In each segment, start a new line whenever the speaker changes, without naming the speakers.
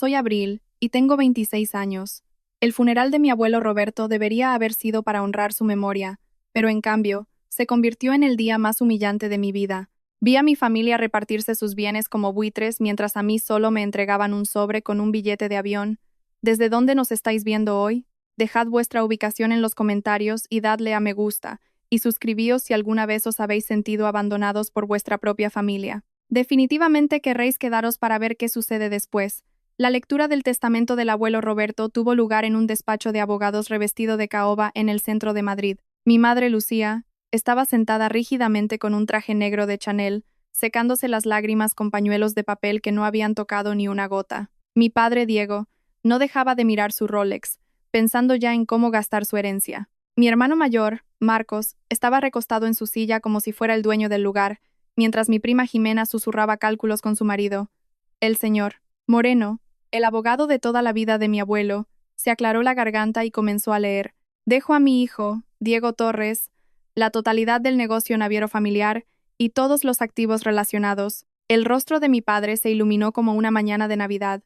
soy Abril, y tengo 26 años. El funeral de mi abuelo Roberto debería haber sido para honrar su memoria, pero en cambio, se convirtió en el día más humillante de mi vida. Vi a mi familia repartirse sus bienes como buitres mientras a mí solo me entregaban un sobre con un billete de avión. ¿Desde dónde nos estáis viendo hoy? Dejad vuestra ubicación en los comentarios y dadle a me gusta, y suscribíos si alguna vez os habéis sentido abandonados por vuestra propia familia. Definitivamente querréis quedaros para ver qué sucede después. La lectura del testamento del abuelo Roberto tuvo lugar en un despacho de abogados revestido de caoba en el centro de Madrid. Mi madre Lucía estaba sentada rígidamente con un traje negro de Chanel, secándose las lágrimas con pañuelos de papel que no habían tocado ni una gota. Mi padre Diego no dejaba de mirar su Rolex, pensando ya en cómo gastar su herencia. Mi hermano mayor, Marcos, estaba recostado en su silla como si fuera el dueño del lugar, mientras mi prima Jimena susurraba cálculos con su marido. El señor Moreno, el abogado de toda la vida de mi abuelo, se aclaró la garganta y comenzó a leer: dejo a mi hijo, Diego Torres, la totalidad del negocio naviero familiar y todos los activos relacionados. El rostro de mi padre se iluminó como una mañana de Navidad.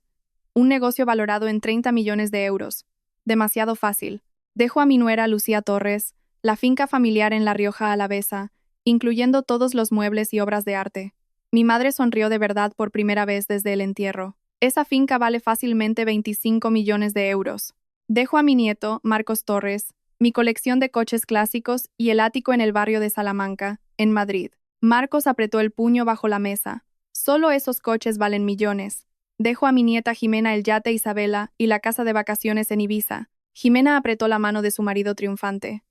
Un negocio valorado en 30 millones de euros. Demasiado fácil. Dejo a mi nuera Lucía Torres, la finca familiar en La Rioja Alavesa, incluyendo todos los muebles y obras de arte. Mi madre sonrió de verdad por primera vez desde el entierro. Esa finca vale fácilmente 25 millones de euros. Dejo a mi nieto, Marcos Torres, mi colección de coches clásicos y el ático en el barrio de Salamanca, en Madrid. Marcos apretó el puño bajo la mesa. Solo esos coches valen millones. Dejo a mi nieta Jimena el yate Isabela y la casa de vacaciones en Ibiza. Jimena apretó la mano de su marido triunfante.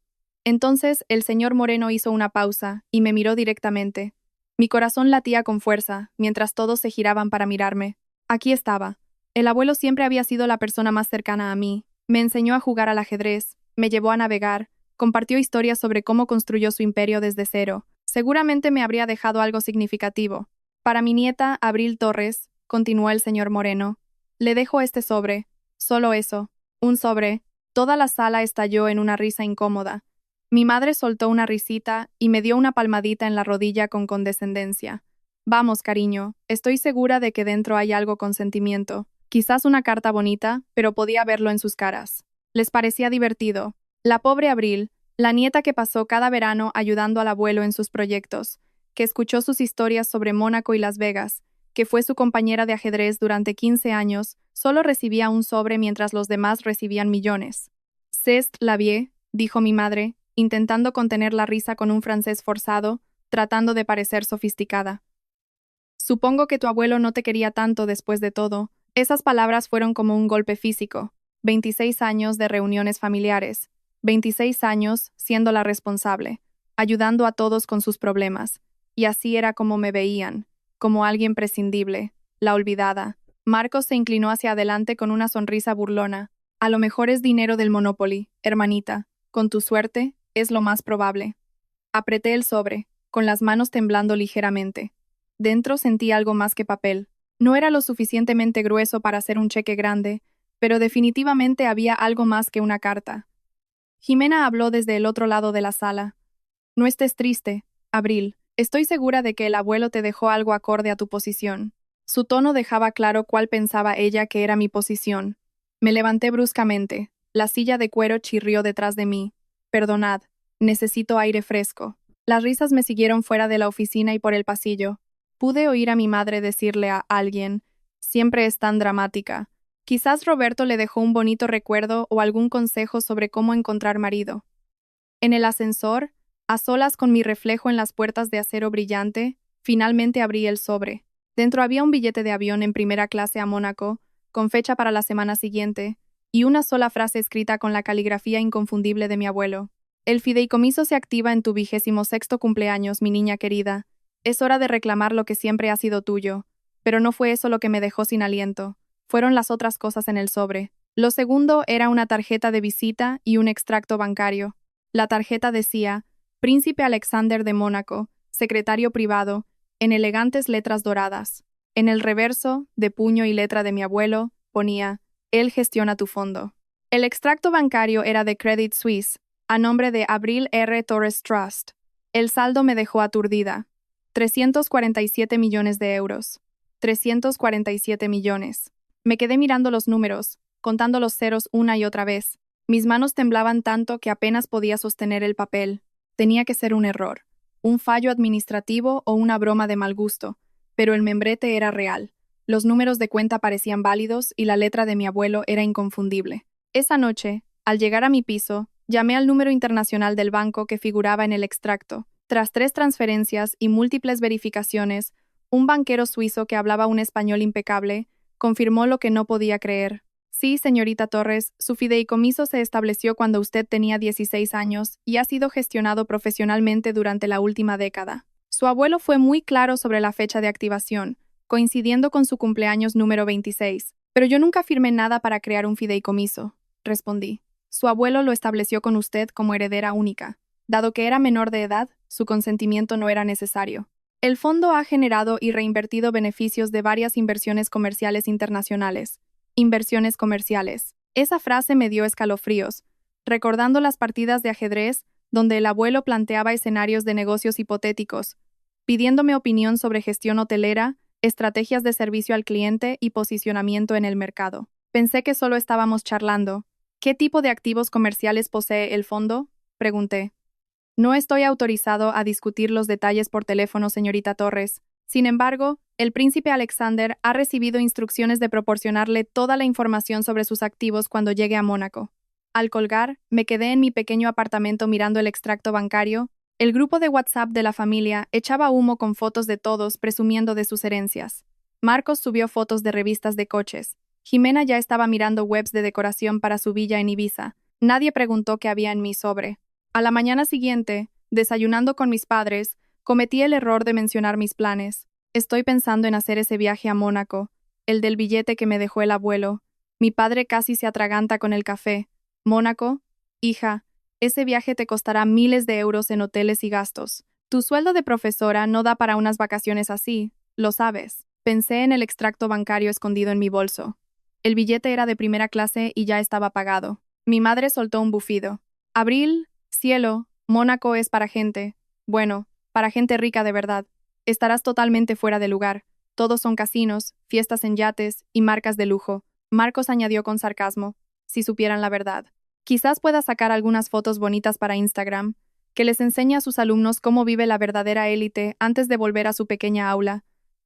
Entonces el señor Moreno hizo una pausa y me miró directamente. Mi corazón latía con fuerza, mientras todos se giraban para mirarme. Aquí estaba. El abuelo siempre había sido la persona más cercana a mí. Me enseñó a jugar al ajedrez, me llevó a navegar, compartió historias sobre cómo construyó su imperio desde cero. Seguramente me habría dejado algo significativo. Para mi nieta, Abril Torres, continuó el señor Moreno, le dejo este sobre. Solo eso. Un sobre. Toda la sala estalló en una risa incómoda. Mi madre soltó una risita y me dio una palmadita en la rodilla con condescendencia. Vamos, cariño, estoy segura de que dentro hay algo con sentimiento. Quizás una carta bonita, pero podía verlo en sus caras. Les parecía divertido. La pobre Abril, la nieta que pasó cada verano ayudando al abuelo en sus proyectos, que escuchó sus historias sobre Mónaco y Las Vegas, que fue su compañera de ajedrez durante 15 años, solo recibía un sobre mientras los demás recibían millones. C'est la vie, dijo mi madre, intentando contener la risa con un francés forzado, tratando de parecer sofisticada. Supongo que tu abuelo no te quería tanto después de todo. Esas palabras fueron como un golpe físico. 26 años de reuniones familiares. 26 años siendo la responsable, ayudando a todos con sus problemas. Y así era como me veían, como alguien prescindible, la olvidada. Marcos se inclinó hacia adelante con una sonrisa burlona. A lo mejor es dinero del Monopoly, hermanita. Con tu suerte, es lo más probable. Apreté el sobre, con las manos temblando ligeramente. Dentro sentí algo más que papel. No era lo suficientemente grueso para hacer un cheque grande, pero definitivamente había algo más que una carta. Jimena habló desde el otro lado de la sala. No estés triste, Abril. Estoy segura de que el abuelo te dejó algo acorde a tu posición. Su tono dejaba claro cuál pensaba ella que era mi posición. Me levanté bruscamente. La silla de cuero chirrió detrás de mí. Perdonad, necesito aire fresco. Las risas me siguieron fuera de la oficina y por el pasillo. Pude oír a mi madre decirle a alguien: siempre es tan dramática. Quizás Roberto le dejó un bonito recuerdo o algún consejo sobre cómo encontrar marido. En el ascensor, a solas con mi reflejo en las puertas de acero brillante, finalmente abrí el sobre. Dentro había un billete de avión en primera clase a Mónaco, con fecha para la semana siguiente, y una sola frase escrita con la caligrafía inconfundible de mi abuelo. El fideicomiso se activa en tu 26º cumpleaños, mi niña querida. Es hora de reclamar lo que siempre ha sido tuyo. Pero no fue eso lo que me dejó sin aliento. Fueron las otras cosas en el sobre. Lo segundo era una tarjeta de visita y un extracto bancario. La tarjeta decía: Príncipe Alexander de Mónaco, secretario privado, en elegantes letras doradas. En el reverso, de puño y letra de mi abuelo, ponía: Él gestiona tu fondo. El extracto bancario era de Credit Suisse, a nombre de Abril R. Torres Trust. El saldo me dejó aturdida. 347 millones de euros. 347 millones. Me quedé mirando los números, contando los ceros una y otra vez. Mis manos temblaban tanto que apenas podía sostener el papel. Tenía que ser un error, un fallo administrativo o una broma de mal gusto, pero el membrete era real. Los números de cuenta parecían válidos y la letra de mi abuelo era inconfundible. Esa noche, al llegar a mi piso, llamé al número internacional del banco que figuraba en el extracto. Tras 3 transferencias y múltiples verificaciones, un banquero suizo que hablaba un español impecable confirmó lo que no podía creer. Sí, señorita Torres, su fideicomiso se estableció cuando usted tenía 16 años y ha sido gestionado profesionalmente durante la última década. Su abuelo fue muy claro sobre la fecha de activación, coincidiendo con su cumpleaños número 26. Pero yo nunca firmé nada para crear un fideicomiso, respondí. Su abuelo lo estableció con usted como heredera única. Dado que era menor de edad, su consentimiento no era necesario. El fondo ha generado y reinvertido beneficios de varias inversiones comerciales internacionales. Inversiones comerciales. Esa frase me dio escalofríos, recordando las partidas de ajedrez donde el abuelo planteaba escenarios de negocios hipotéticos, pidiéndome opinión sobre gestión hotelera, estrategias de servicio al cliente y posicionamiento en el mercado. Pensé que solo estábamos charlando. ¿Qué tipo de activos comerciales posee el fondo?, pregunté. No estoy autorizado a discutir los detalles por teléfono, señorita Torres. Sin embargo, el príncipe Alexander ha recibido instrucciones de proporcionarle toda la información sobre sus activos cuando llegue a Mónaco. Al colgar, me quedé en mi pequeño apartamento mirando el extracto bancario. El grupo de WhatsApp de la familia echaba humo con fotos de todos presumiendo de sus herencias. Marcos subió fotos de revistas de coches. Jimena ya estaba mirando webs de decoración para su villa en Ibiza. Nadie preguntó qué había en mi sobre. A la mañana siguiente, desayunando con mis padres, cometí el error de mencionar mis planes. Estoy pensando en hacer ese viaje a Mónaco, el del billete que me dejó el abuelo. Mi padre casi se atraganta con el café. Mónaco, hija, ese viaje te costará miles de euros en hoteles y gastos. Tu sueldo de profesora no da para unas vacaciones así, lo sabes. Pensé en el extracto bancario escondido en mi bolso. El billete era de primera clase y ya estaba pagado. Mi madre soltó un bufido. Abril, cielo, Mónaco es para gente, bueno, para gente rica de verdad. Estarás totalmente fuera de lugar. Todos son casinos, fiestas en yates y marcas de lujo. Marcos añadió con sarcasmo. Si supieran la verdad. Quizás pueda sacar algunas fotos bonitas para Instagram, que les enseñe a sus alumnos cómo vive la verdadera élite antes de volver a su pequeña aula.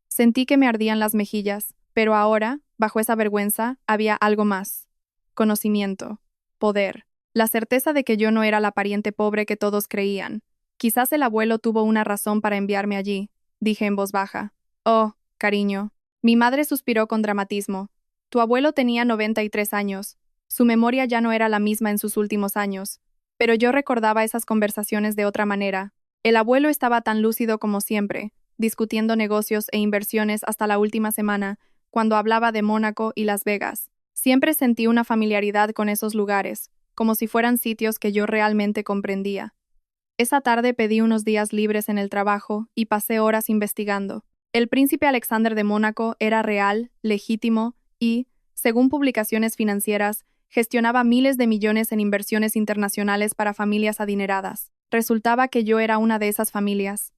Sentí que me ardían las mejillas, pero ahora, bajo esa vergüenza, había algo más. Conocimiento. Poder. La certeza de que yo no era la pariente pobre que todos creían. Quizás el abuelo tuvo una razón para enviarme allí, dije en voz baja. Oh, cariño. Mi madre suspiró con dramatismo. Tu abuelo tenía 93 años. Su memoria ya no era la misma en sus últimos años. Pero yo recordaba esas conversaciones de otra manera. El abuelo estaba tan lúcido como siempre, discutiendo negocios e inversiones hasta la última semana, cuando hablaba de Mónaco y Las Vegas. Siempre sentí una familiaridad con esos lugares, como si fueran sitios que yo realmente comprendía. Esa tarde pedí unos días libres en el trabajo y pasé horas investigando. El príncipe Alexander de Mónaco era real, legítimo y, según publicaciones financieras, gestionaba miles de millones en inversiones internacionales para familias adineradas. Resultaba que yo era una de esas familias.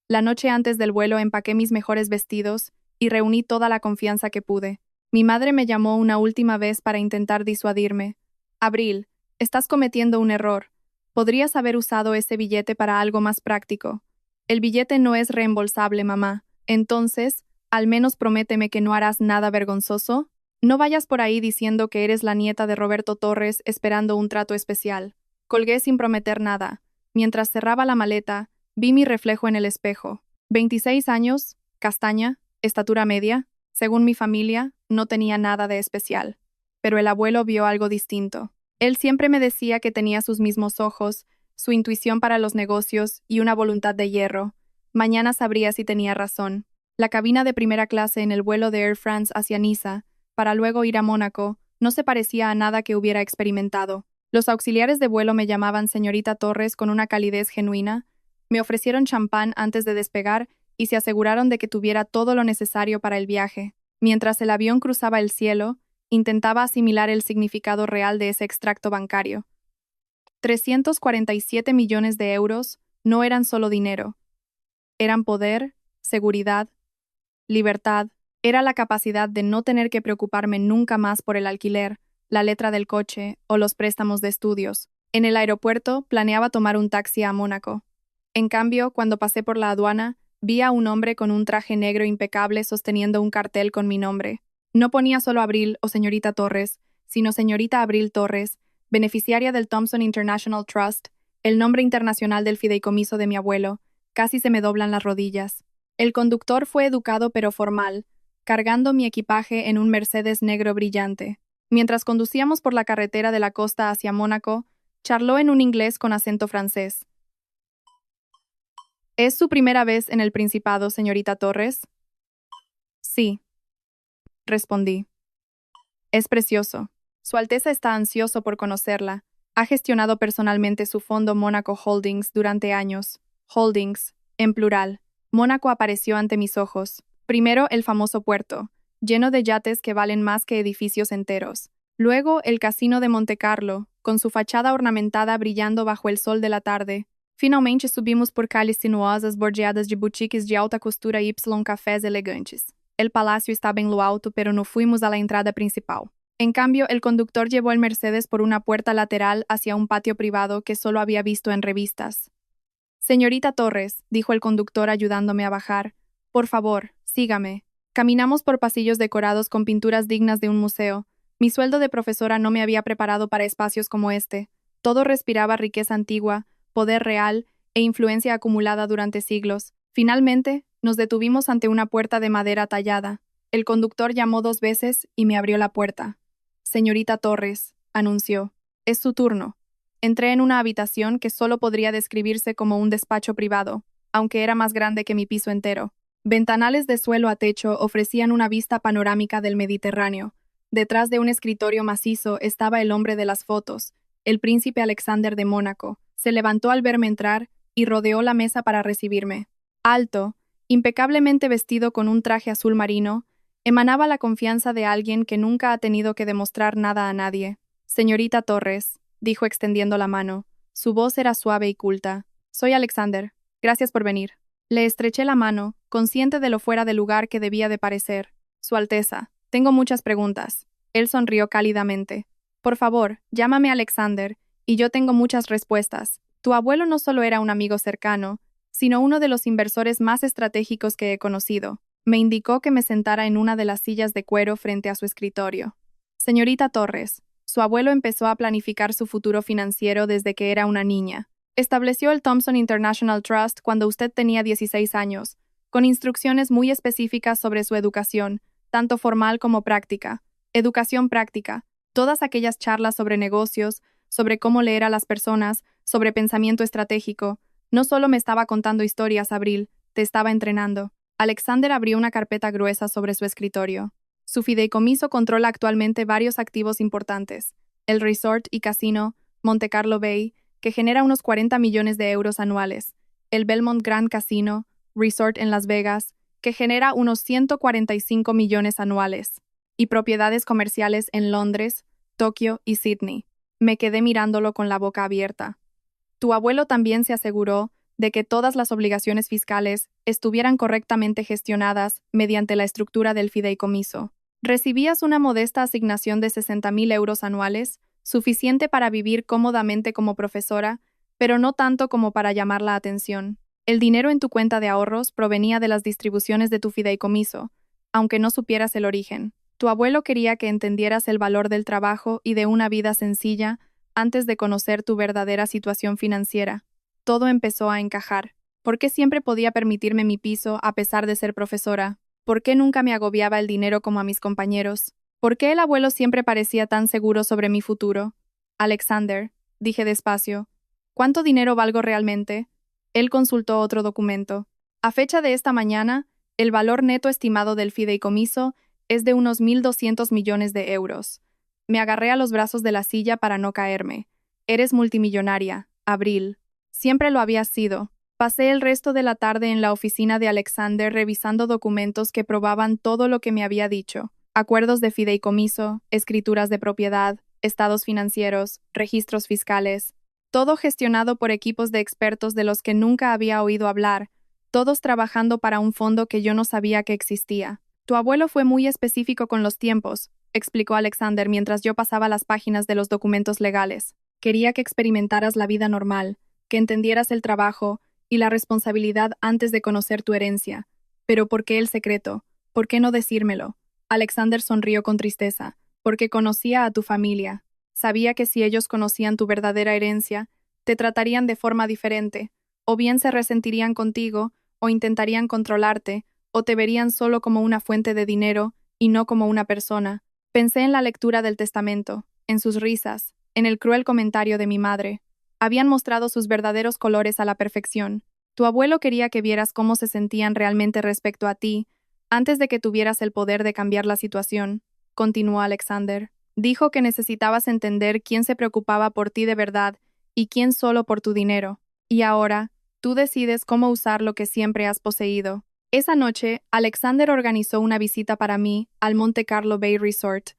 La noche antes del vuelo empaqué mis mejores vestidos y reuní toda la confianza que pude. Mi madre me llamó una última vez para intentar disuadirme. Abril, estás cometiendo un error. Podrías haber usado ese billete para algo más práctico. El billete no es reembolsable, mamá. Entonces, al menos prométeme que no harás nada vergonzoso. No vayas por ahí diciendo que eres la nieta de Roberto Torres esperando un trato especial. Colgué sin prometer nada. Mientras cerraba la maleta, vi mi reflejo en el espejo. 26 años, castaña, estatura media. Según mi familia, no tenía nada de especial. Pero el abuelo vio algo distinto. Él siempre me decía que tenía sus mismos ojos, su intuición para los negocios y una voluntad de hierro. Mañana sabría si tenía razón. La cabina de primera clase en el vuelo de Air France hacia Niza, para luego ir a Mónaco, no se parecía a nada que hubiera experimentado. Los auxiliares de vuelo me llamaban señorita Torres con una calidez genuina, me ofrecieron champán antes de despegar y se aseguraron de que tuviera todo lo necesario para el viaje. Mientras el avión cruzaba el cielo, intentaba asimilar el significado real de ese extracto bancario. 347 millones de euros no eran solo dinero. Eran poder, seguridad, libertad, Era la capacidad de no tener que preocuparme nunca más por el alquiler, la letra del coche o los préstamos de estudios. En el aeropuerto planeaba tomar un taxi a Mónaco. En cambio, cuando pasé por la aduana, vi a un hombre con un traje negro impecable sosteniendo un cartel con mi nombre. No ponía solo Abril o señorita Torres, sino señorita Abril Torres, beneficiaria del Thompson International Trust, el nombre internacional del fideicomiso de mi abuelo. Casi se me doblan las rodillas. El conductor fue educado pero formal, cargando mi equipaje en un Mercedes negro brillante. Mientras conducíamos por la carretera de la costa hacia Mónaco, charló en un inglés con acento francés. ¿Es su primera vez en el Principado, señorita Torres? Sí, respondí. Es precioso. Su Alteza está ansioso por conocerla. Ha gestionado personalmente su fondo Mónaco Holdings durante años. Holdings, en plural. Mónaco apareció ante mis ojos. Primero el famoso puerto, lleno de yates que valen más que edificios enteros. Luego el casino de Montecarlo, con su fachada ornamentada brillando bajo el sol de la tarde. Finalmente subimos por calles sinuosas bordeadas de boutiques de alta costura y cafés elegantes. El palacio estaba en lo alto, pero no fuimos a la entrada principal. En cambio, el conductor llevó el Mercedes por una puerta lateral hacia un patio privado que solo había visto en revistas. Señorita Torres, dijo el conductor ayudándome a bajar, por favor, sígame. Caminamos por pasillos decorados con pinturas dignas de un museo. Mi sueldo de profesora no me había preparado para espacios como este. Todo respiraba riqueza antigua, poder real e influencia acumulada durante siglos. Finalmente, nos detuvimos ante una puerta de madera tallada. El conductor llamó 2 veces y me abrió la puerta. Señorita Torres, anunció, es su turno. Entré en una habitación que solo podría describirse como un despacho privado, aunque era más grande que mi piso entero. Ventanales de suelo a techo ofrecían una vista panorámica del Mediterráneo. Detrás de un escritorio macizo estaba el hombre de las fotos, el príncipe Alexander de Mónaco. Se levantó al verme entrar y rodeó la mesa para recibirme. Alto, impecablemente vestido con un traje azul marino, emanaba la confianza de alguien que nunca ha tenido que demostrar nada a nadie. Señorita Torres, dijo extendiendo la mano. Su voz era suave y culta. Soy Alexander. Gracias por venir. Le estreché la mano, consciente de lo fuera de lugar que debía de parecer. Su Alteza, tengo muchas preguntas. Él sonrió cálidamente. Por favor, llámame Alexander, y yo tengo muchas respuestas. Tu abuelo no solo era un amigo cercano, sino uno de los inversores más estratégicos que he conocido. Me indicó que me sentara en una de las sillas de cuero frente a su escritorio. Señorita Torres, su abuelo empezó a planificar su futuro financiero desde que era una niña. Estableció el Thompson International Trust cuando usted tenía 16 años, con instrucciones muy específicas sobre su educación, tanto formal como práctica. Educación práctica, todas aquellas charlas sobre negocios, sobre cómo leer a las personas, sobre pensamiento estratégico. No solo me estaba contando historias, Abril, te estaba entrenando. Alexander abrió una carpeta gruesa sobre su escritorio. Su fideicomiso controla actualmente varios activos importantes. El resort y casino, Montecarlo Bay, que genera unos 40 millones de euros anuales. El Belmont Grand Casino, Resort en Las Vegas, que genera unos 145 millones anuales. Y propiedades comerciales en Londres, Tokio y Sydney. Me quedé mirándolo con la boca abierta. Tu abuelo también se aseguró de que todas las obligaciones fiscales estuvieran correctamente gestionadas mediante la estructura del fideicomiso. Recibías una modesta asignación de 60.000 euros anuales, suficiente para vivir cómodamente como profesora, pero no tanto como para llamar la atención. El dinero en tu cuenta de ahorros provenía de las distribuciones de tu fideicomiso, aunque no supieras el origen. Tu abuelo quería que entendieras el valor del trabajo y de una vida sencilla antes de conocer tu verdadera situación financiera. Todo empezó a encajar. ¿Por qué siempre podía permitirme mi piso a pesar de ser profesora? ¿Por qué nunca me agobiaba el dinero como a mis compañeros? ¿Por qué el abuelo siempre parecía tan seguro sobre mi futuro? Alexander, dije despacio, ¿cuánto dinero valgo realmente? Él consultó otro documento. A fecha de esta mañana, el valor neto estimado del fideicomiso es de unos 1.200 millones de euros. Me agarré a los brazos de la silla para no caerme. Eres multimillonaria, Abril. Siempre lo habías sido. Pasé el resto de la tarde en la oficina de Alexander revisando documentos que probaban todo lo que me había dicho. Acuerdos de fideicomiso, escrituras de propiedad, estados financieros, registros fiscales. Todo gestionado por equipos de expertos de los que nunca había oído hablar, todos trabajando para un fondo que yo no sabía que existía. Tu abuelo fue muy específico con los tiempos, explicó Alexander mientras yo pasaba las páginas de los documentos legales. Quería que experimentaras la vida normal, que entendieras el trabajo y la responsabilidad antes de conocer tu herencia. Pero ¿por qué el secreto? ¿Por qué no decírmelo? Alexander sonrió con tristeza. Porque conocía a tu familia. Sabía que si ellos conocían tu verdadera herencia, te tratarían de forma diferente, o bien se resentirían contigo, o intentarían controlarte, o te verían solo como una fuente de dinero y no como una persona. Pensé en la lectura del testamento, en sus risas, en el cruel comentario de mi madre. Habían mostrado sus verdaderos colores a la perfección. Tu abuelo quería que vieras cómo se sentían realmente respecto a ti, antes de que tuvieras el poder de cambiar la situación, continuó Alexander. Dijo que necesitabas entender quién se preocupaba por ti de verdad y quién solo por tu dinero. Y ahora, tú decides cómo usar lo que siempre has poseído. Esa noche, Alexander organizó una visita para mí al Monte Carlo Bay Resort.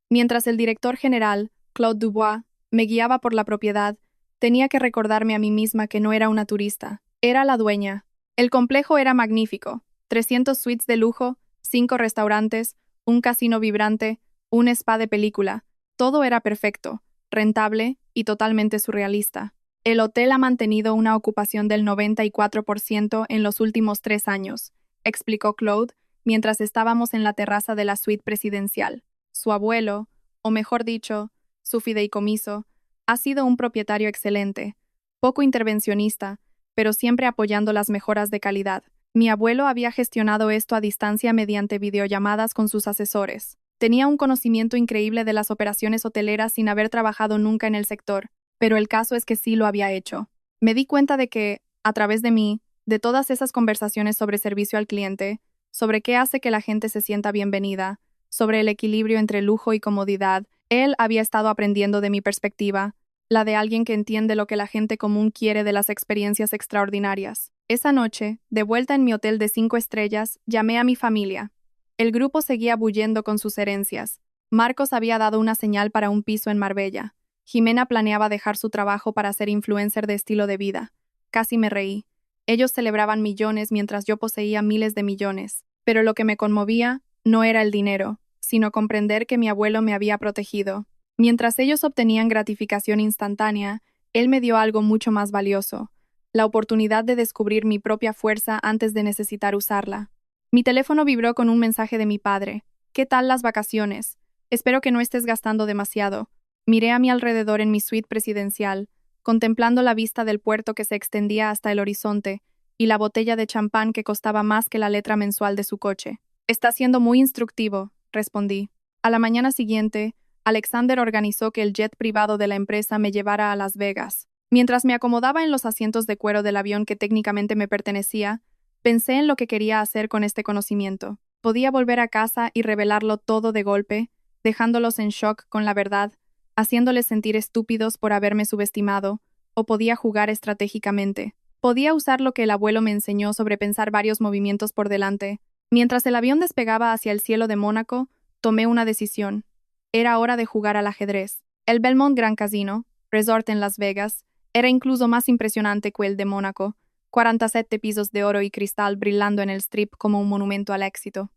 Mientras el director general, Claude Dubois, me guiaba por la propiedad, tenía que recordarme a mí misma que no era una turista, era la dueña. El complejo era magnífico, 300 suites de lujo, 5 restaurantes, un casino vibrante, un spa de película. Todo era perfecto, rentable y totalmente surrealista. El hotel ha mantenido una ocupación del 94% en los últimos 3 años, explicó Claude mientras estábamos en la terraza de la suite presidencial. Su abuelo, o mejor dicho, su fideicomiso, ha sido un propietario excelente, poco intervencionista, pero siempre apoyando las mejoras de calidad. Mi abuelo había gestionado esto a distancia mediante videollamadas con sus asesores. Tenía un conocimiento increíble de las operaciones hoteleras sin haber trabajado nunca en el sector, pero el caso es que sí lo había hecho. Me di cuenta de que, a través de mí, de todas esas conversaciones sobre servicio al cliente, sobre qué hace que la gente se sienta bienvenida, sobre el equilibrio entre lujo y comodidad, él había estado aprendiendo de mi perspectiva, la de alguien que entiende lo que la gente común quiere de las experiencias extraordinarias. Esa noche, de vuelta en mi hotel de 5 estrellas, llamé a mi familia. El grupo seguía bullendo con sus herencias. Marcos había dado una señal para un piso en Marbella. Jimena planeaba dejar su trabajo para ser influencer de estilo de vida. Casi me reí. Ellos celebraban millones mientras yo poseía miles de millones. Pero lo que me conmovía no era el dinero, sino comprender que mi abuelo me había protegido. Mientras ellos obtenían gratificación instantánea, él me dio algo mucho más valioso, la oportunidad de descubrir mi propia fuerza antes de necesitar usarla. Mi teléfono vibró con un mensaje de mi padre. ¿Qué tal las vacaciones? Espero que no estés gastando demasiado. Miré a mi alrededor en mi suite presidencial, contemplando la vista del puerto que se extendía hasta el horizonte y la botella de champán que costaba más que la letra mensual de su coche. Está siendo muy instructivo, respondí. A la mañana siguiente, Alexander organizó que el jet privado de la empresa me llevara a Las Vegas. Mientras me acomodaba en los asientos de cuero del avión que técnicamente me pertenecía, pensé en lo que quería hacer con este conocimiento. Podía volver a casa y revelarlo todo de golpe, dejándolos en shock con la verdad, haciéndoles sentir estúpidos por haberme subestimado, o podía jugar estratégicamente. Podía usar lo que el abuelo me enseñó sobre pensar varios movimientos por delante. Mientras el avión despegaba hacia el cielo de Mónaco, tomé una decisión. Era hora de jugar al ajedrez. El Belmont Grand Casino, resort en Las Vegas, era incluso más impresionante que el de Mónaco, 47 pisos de oro y cristal brillando en el strip como un monumento al éxito.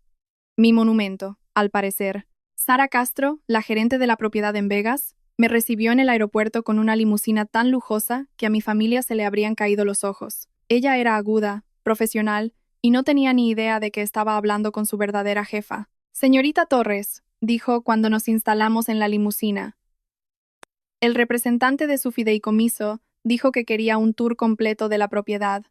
Mi monumento, al parecer. Sara Castro, la gerente de la propiedad en Vegas, me recibió en el aeropuerto con una limusina tan lujosa que a mi familia se le habrían caído los ojos. Ella era aguda, profesional, y no tenía ni idea de que estaba hablando con su verdadera jefa. Señorita Torres, dijo cuando nos instalamos en la limusina. El representante de su fideicomiso dijo que quería un tour completo de la propiedad.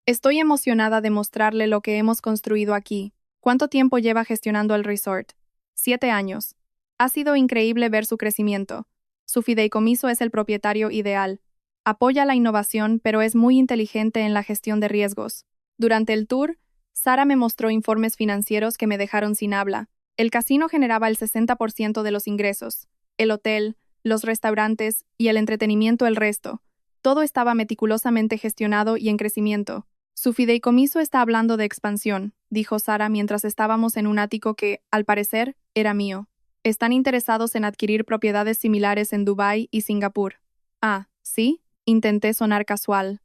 Estoy emocionada de mostrarle lo que hemos construido aquí. ¿Cuánto tiempo lleva gestionando el resort? 7 años. Ha sido increíble ver su crecimiento. Su fideicomiso es el propietario ideal. Apoya la innovación, pero es muy inteligente en la gestión de riesgos. Durante el tour, Sara me mostró informes financieros que me dejaron sin habla. El casino generaba el 60% de los ingresos. El hotel, los restaurantes y el entretenimiento el resto. Todo estaba meticulosamente gestionado y en crecimiento. Su fideicomiso está hablando de expansión, dijo Sara mientras estábamos en un ático que, al parecer, era mío. Están interesados en adquirir propiedades similares en Dubái y Singapur. Ah, ¿sí? Intenté sonar casual.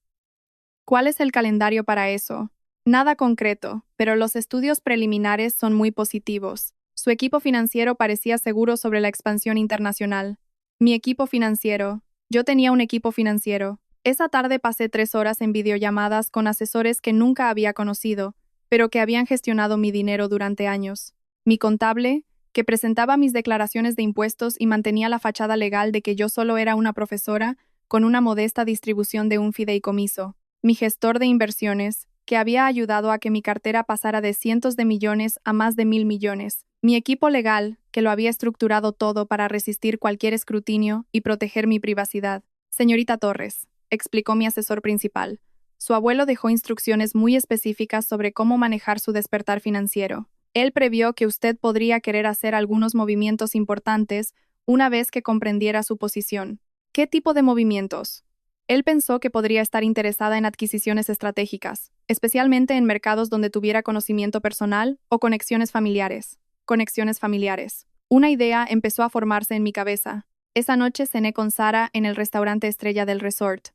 ¿Cuál es el calendario para eso? Nada concreto, pero los estudios preliminares son muy positivos. Su equipo financiero parecía seguro sobre la expansión internacional. Mi equipo financiero. Yo tenía un equipo financiero. Esa tarde pasé 3 horas en videollamadas con asesores que nunca había conocido, pero que habían gestionado mi dinero durante años. Mi contable, que presentaba mis declaraciones de impuestos y mantenía la fachada legal de que yo solo era una profesora, con una modesta distribución de un fideicomiso. Mi gestor de inversiones, que había ayudado a que mi cartera pasara de cientos de millones a más de 1.000 millones. Mi equipo legal, que lo había estructurado todo para resistir cualquier escrutinio y proteger mi privacidad. Señorita Torres, explicó mi asesor principal. Su abuelo dejó instrucciones muy específicas sobre cómo manejar su despertar financiero. Él previó que usted podría querer hacer algunos movimientos importantes una vez que comprendiera su posición. ¿Qué tipo de movimientos? Él pensó que podría estar interesada en adquisiciones estratégicas, especialmente en mercados donde tuviera conocimiento personal o conexiones familiares. Conexiones familiares. Una idea empezó a formarse en mi cabeza. Esa noche cené con Sara en el restaurante estrella del resort.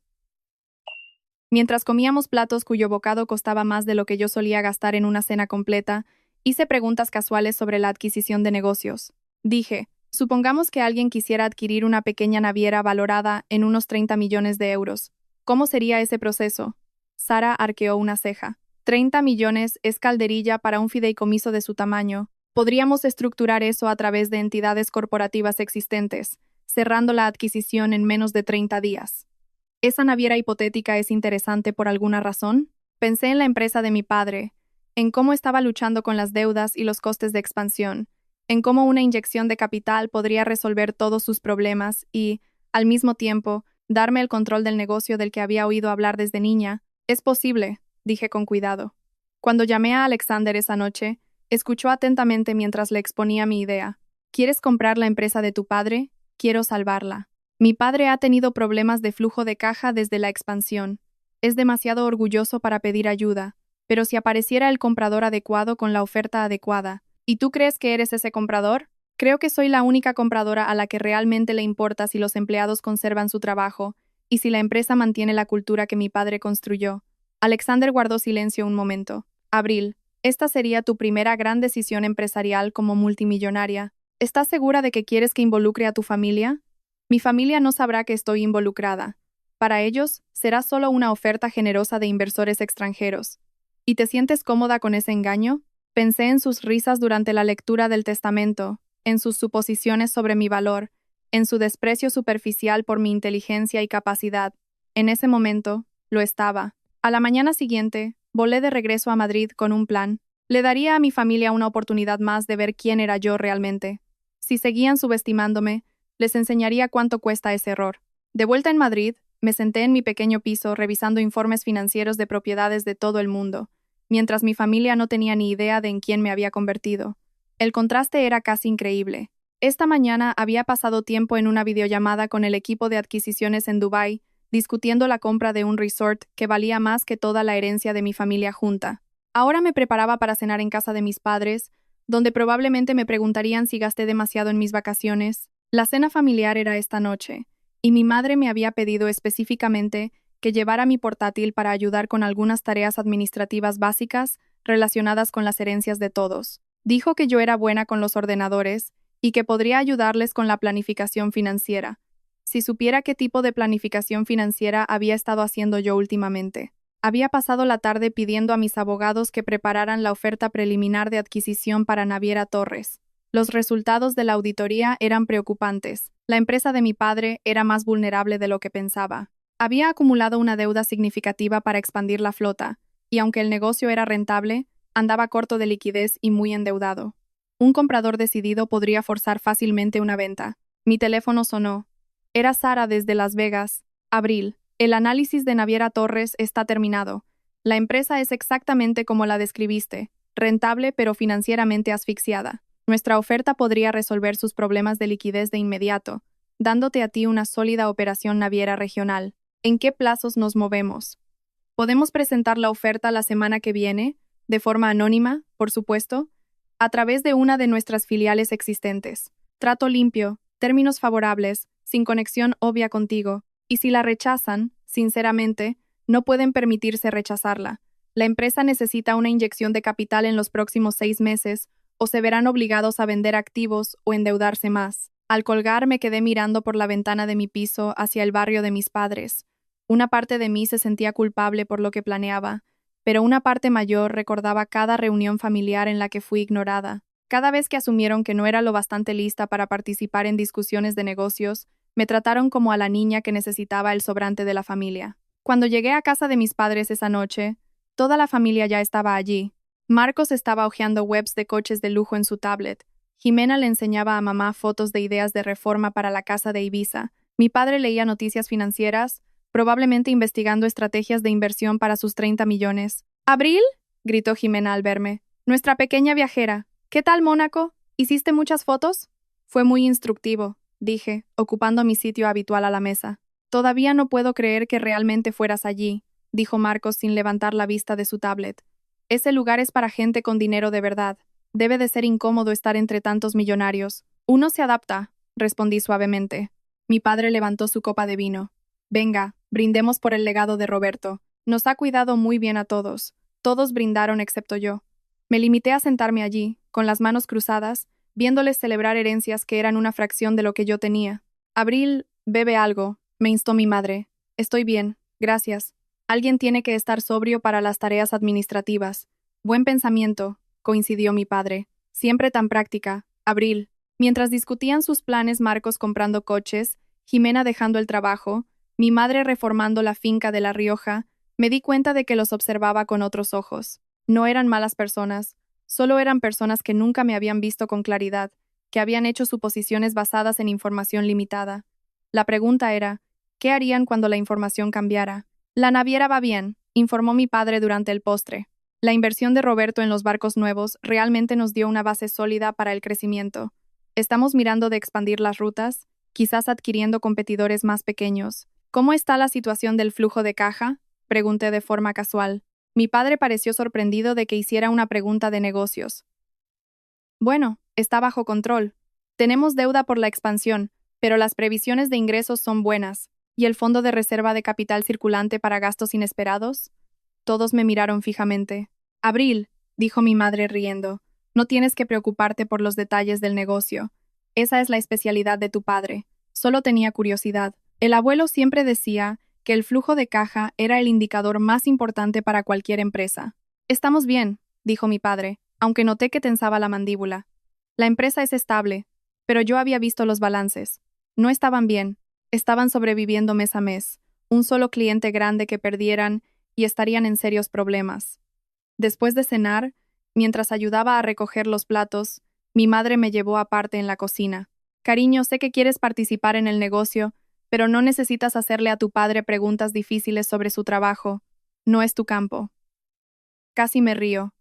Mientras comíamos platos cuyo bocado costaba más de lo que yo solía gastar en una cena completa, hice preguntas casuales sobre la adquisición de negocios. Dije, supongamos que alguien quisiera adquirir una pequeña naviera valorada en unos 30 millones de euros. ¿Cómo sería ese proceso? Sara arqueó una ceja. 30 millones es calderilla para un fideicomiso de su tamaño. Podríamos estructurar eso a través de entidades corporativas existentes, cerrando la adquisición en menos de 30 días. ¿Esa naviera hipotética es interesante por alguna razón? Pensé en la empresa de mi padre, en cómo estaba luchando con las deudas y los costes de expansión, en cómo una inyección de capital podría resolver todos sus problemas y, al mismo tiempo, darme el control del negocio del que había oído hablar desde niña. Es posible, dije con cuidado. Cuando llamé a Alexander esa noche, escuchó atentamente mientras le exponía mi idea. ¿Quieres comprar la empresa de tu padre? Quiero salvarla. Mi padre ha tenido problemas de flujo de caja desde la expansión. Es demasiado orgulloso para pedir ayuda, pero si apareciera el comprador adecuado con la oferta adecuada, ¿y tú crees que eres ese comprador? Creo que soy la única compradora a la que realmente le importa si los empleados conservan su trabajo y si la empresa mantiene la cultura que mi padre construyó. Alexander guardó silencio un momento. Abril, esta sería tu primera gran decisión empresarial como multimillonaria. ¿Estás segura de que quieres que involucre a tu familia? Mi familia no sabrá que estoy involucrada. Para ellos, será solo una oferta generosa de inversores extranjeros. ¿Y te sientes cómoda con ese engaño? Pensé en sus risas durante la lectura del testamento, en sus suposiciones sobre mi valor, en su desprecio superficial por mi inteligencia y capacidad. En ese momento, lo estaba. A la mañana siguiente, volé de regreso a Madrid con un plan. Le daría a mi familia una oportunidad más de ver quién era yo realmente. Si seguían subestimándome, les enseñaría cuánto cuesta ese error. De vuelta en Madrid, me senté en mi pequeño piso revisando informes financieros de propiedades de todo el mundo, mientras mi familia no tenía ni idea de en quién me había convertido. El contraste era casi increíble. Esta mañana había pasado tiempo en una videollamada con el equipo de adquisiciones en Dubái, discutiendo la compra de un resort que valía más que toda la herencia de mi familia junta. Ahora me preparaba para cenar en casa de mis padres, donde probablemente me preguntarían si gasté demasiado en mis vacaciones. La cena familiar era esta noche, y mi madre me había pedido específicamente que llevara mi portátil para ayudar con algunas tareas administrativas básicas relacionadas con las herencias de todos. Dijo que yo era buena con los ordenadores y que podría ayudarles con la planificación financiera. Si supiera qué tipo de planificación financiera había estado haciendo yo últimamente. Había pasado la tarde pidiendo a mis abogados que prepararan la oferta preliminar de adquisición para Naviera Torres. Los resultados de la auditoría eran preocupantes. La empresa de mi padre era más vulnerable de lo que pensaba. Había acumulado una deuda significativa para expandir la flota, y aunque el negocio era rentable, andaba corto de liquidez y muy endeudado. Un comprador decidido podría forzar fácilmente una venta. Mi teléfono sonó. Era Sara desde Las Vegas. Abril. El análisis de Naviera Torres está terminado. La empresa es exactamente como la describiste, rentable pero financieramente asfixiada. Nuestra oferta podría resolver sus problemas de liquidez de inmediato, dándote a ti una sólida operación naviera regional. ¿En qué plazos nos movemos? Podemos presentar la oferta la semana que viene, de forma anónima, por supuesto, a través de una de nuestras filiales existentes. Trato limpio, términos favorables, sin conexión obvia contigo, y si la rechazan, sinceramente, no pueden permitirse rechazarla. La empresa necesita una inyección de capital en los próximos 6 meses, o se verán obligados a vender activos o endeudarse más. Al colgar me quedé mirando por la ventana de mi piso hacia el barrio de mis padres. Una parte de mí se sentía culpable por lo que planeaba, pero una parte mayor recordaba cada reunión familiar en la que fui ignorada. Cada vez que asumieron que no era lo bastante lista para participar en discusiones de negocios, me trataron como a la niña que necesitaba el sobrante de la familia. Cuando llegué a casa de mis padres esa noche, toda la familia ya estaba allí. Marcos estaba hojeando webs de coches de lujo en su tablet. Jimena le enseñaba a mamá fotos de ideas de reforma para la casa de Ibiza. Mi padre leía noticias financieras, probablemente investigando estrategias de inversión para sus 30 millones. ¿Abril? Gritó Jimena al verme. Nuestra pequeña viajera. ¿Qué tal, Mónaco? ¿Hiciste muchas fotos? Fue muy instructivo, dije, ocupando mi sitio habitual a la mesa. Todavía no puedo creer que realmente fueras allí, dijo Marcos sin levantar la vista de su tablet. Ese lugar es para gente con dinero de verdad. Debe de ser incómodo estar entre tantos millonarios. Uno se adapta, respondí suavemente. Mi padre levantó su copa de vino. Venga, brindemos por el legado de Roberto. Nos ha cuidado muy bien a todos. Todos brindaron excepto yo. Me limité a sentarme allí, con las manos cruzadas, viéndoles celebrar herencias que eran una fracción de lo que yo tenía. Abril, bebe algo, me instó mi madre. Estoy bien, gracias. Alguien tiene que estar sobrio para las tareas administrativas. Buen pensamiento, coincidió mi padre. Siempre tan práctica. Abril. Mientras discutían sus planes Marcos comprando coches, Jimena dejando el trabajo, mi madre reformando la finca de La Rioja, me di cuenta de que los observaba con otros ojos. No eran malas personas, solo eran personas que nunca me habían visto con claridad, que habían hecho suposiciones basadas en información limitada. La pregunta era, ¿qué harían cuando la información cambiara? La naviera va bien, informó mi padre durante el postre. La inversión de Roberto en los barcos nuevos realmente nos dio una base sólida para el crecimiento. Estamos mirando de expandir las rutas, quizás adquiriendo competidores más pequeños. ¿Cómo está la situación del flujo de caja? Pregunté de forma casual. Mi padre pareció sorprendido de que hiciera una pregunta de negocios. Bueno, está bajo control. Tenemos deuda por la expansión, pero las previsiones de ingresos son buenas. ¿Y el fondo de reserva de capital circulante para gastos inesperados? Todos me miraron fijamente. Abril, dijo mi madre riendo, no tienes que preocuparte por los detalles del negocio. Esa es la especialidad de tu padre. Solo tenía curiosidad. El abuelo siempre decía que el flujo de caja era el indicador más importante para cualquier empresa. Estamos bien, dijo mi padre, aunque noté que tensaba la mandíbula. La empresa es estable, pero yo había visto los balances. No estaban bien, estaban sobreviviendo mes a mes. Un solo cliente grande que perdieran y estarían en serios problemas. Después de cenar, mientras ayudaba a recoger los platos, mi madre me llevó aparte en la cocina. Cariño, sé que quieres participar en el negocio, pero no necesitas hacerle a tu padre preguntas difíciles sobre su trabajo. No es tu campo. Casi me río.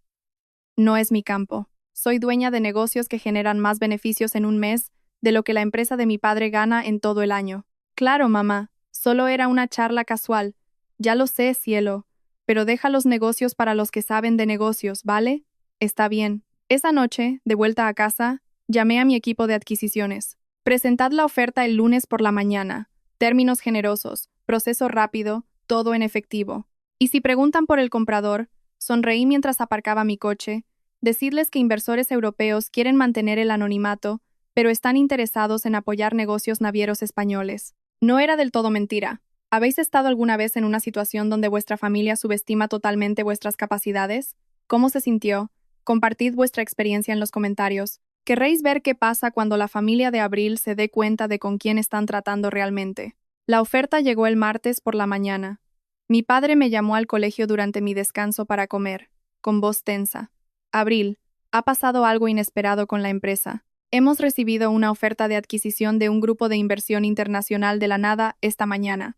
No es mi campo. Soy dueña de negocios que generan más beneficios en un mes de lo que la empresa de mi padre gana en todo el año. Claro, mamá, solo era una charla casual. Ya lo sé, cielo. Pero deja los negocios para los que saben de negocios, ¿vale? Está bien. Esa noche, de vuelta a casa, llamé a mi equipo de adquisiciones. Presentad la oferta el lunes por la mañana. Términos generosos, proceso rápido, todo en efectivo. Y si preguntan por el comprador, sonreí mientras aparcaba mi coche, decidles que inversores europeos quieren mantener el anonimato, pero están interesados en apoyar negocios navieros españoles. No era del todo mentira. ¿Habéis estado alguna vez en una situación donde vuestra familia subestima totalmente vuestras capacidades? ¿Cómo se sintió? Compartid vuestra experiencia en los comentarios. Querréis ver qué pasa cuando la familia de Abril se dé cuenta de con quién están tratando realmente. La oferta llegó el martes por la mañana. Mi padre me llamó al colegio durante mi descanso para comer, con voz tensa. Abril, ha pasado algo inesperado con la empresa. Hemos recibido una oferta de adquisición de un grupo de inversión internacional de la nada esta mañana.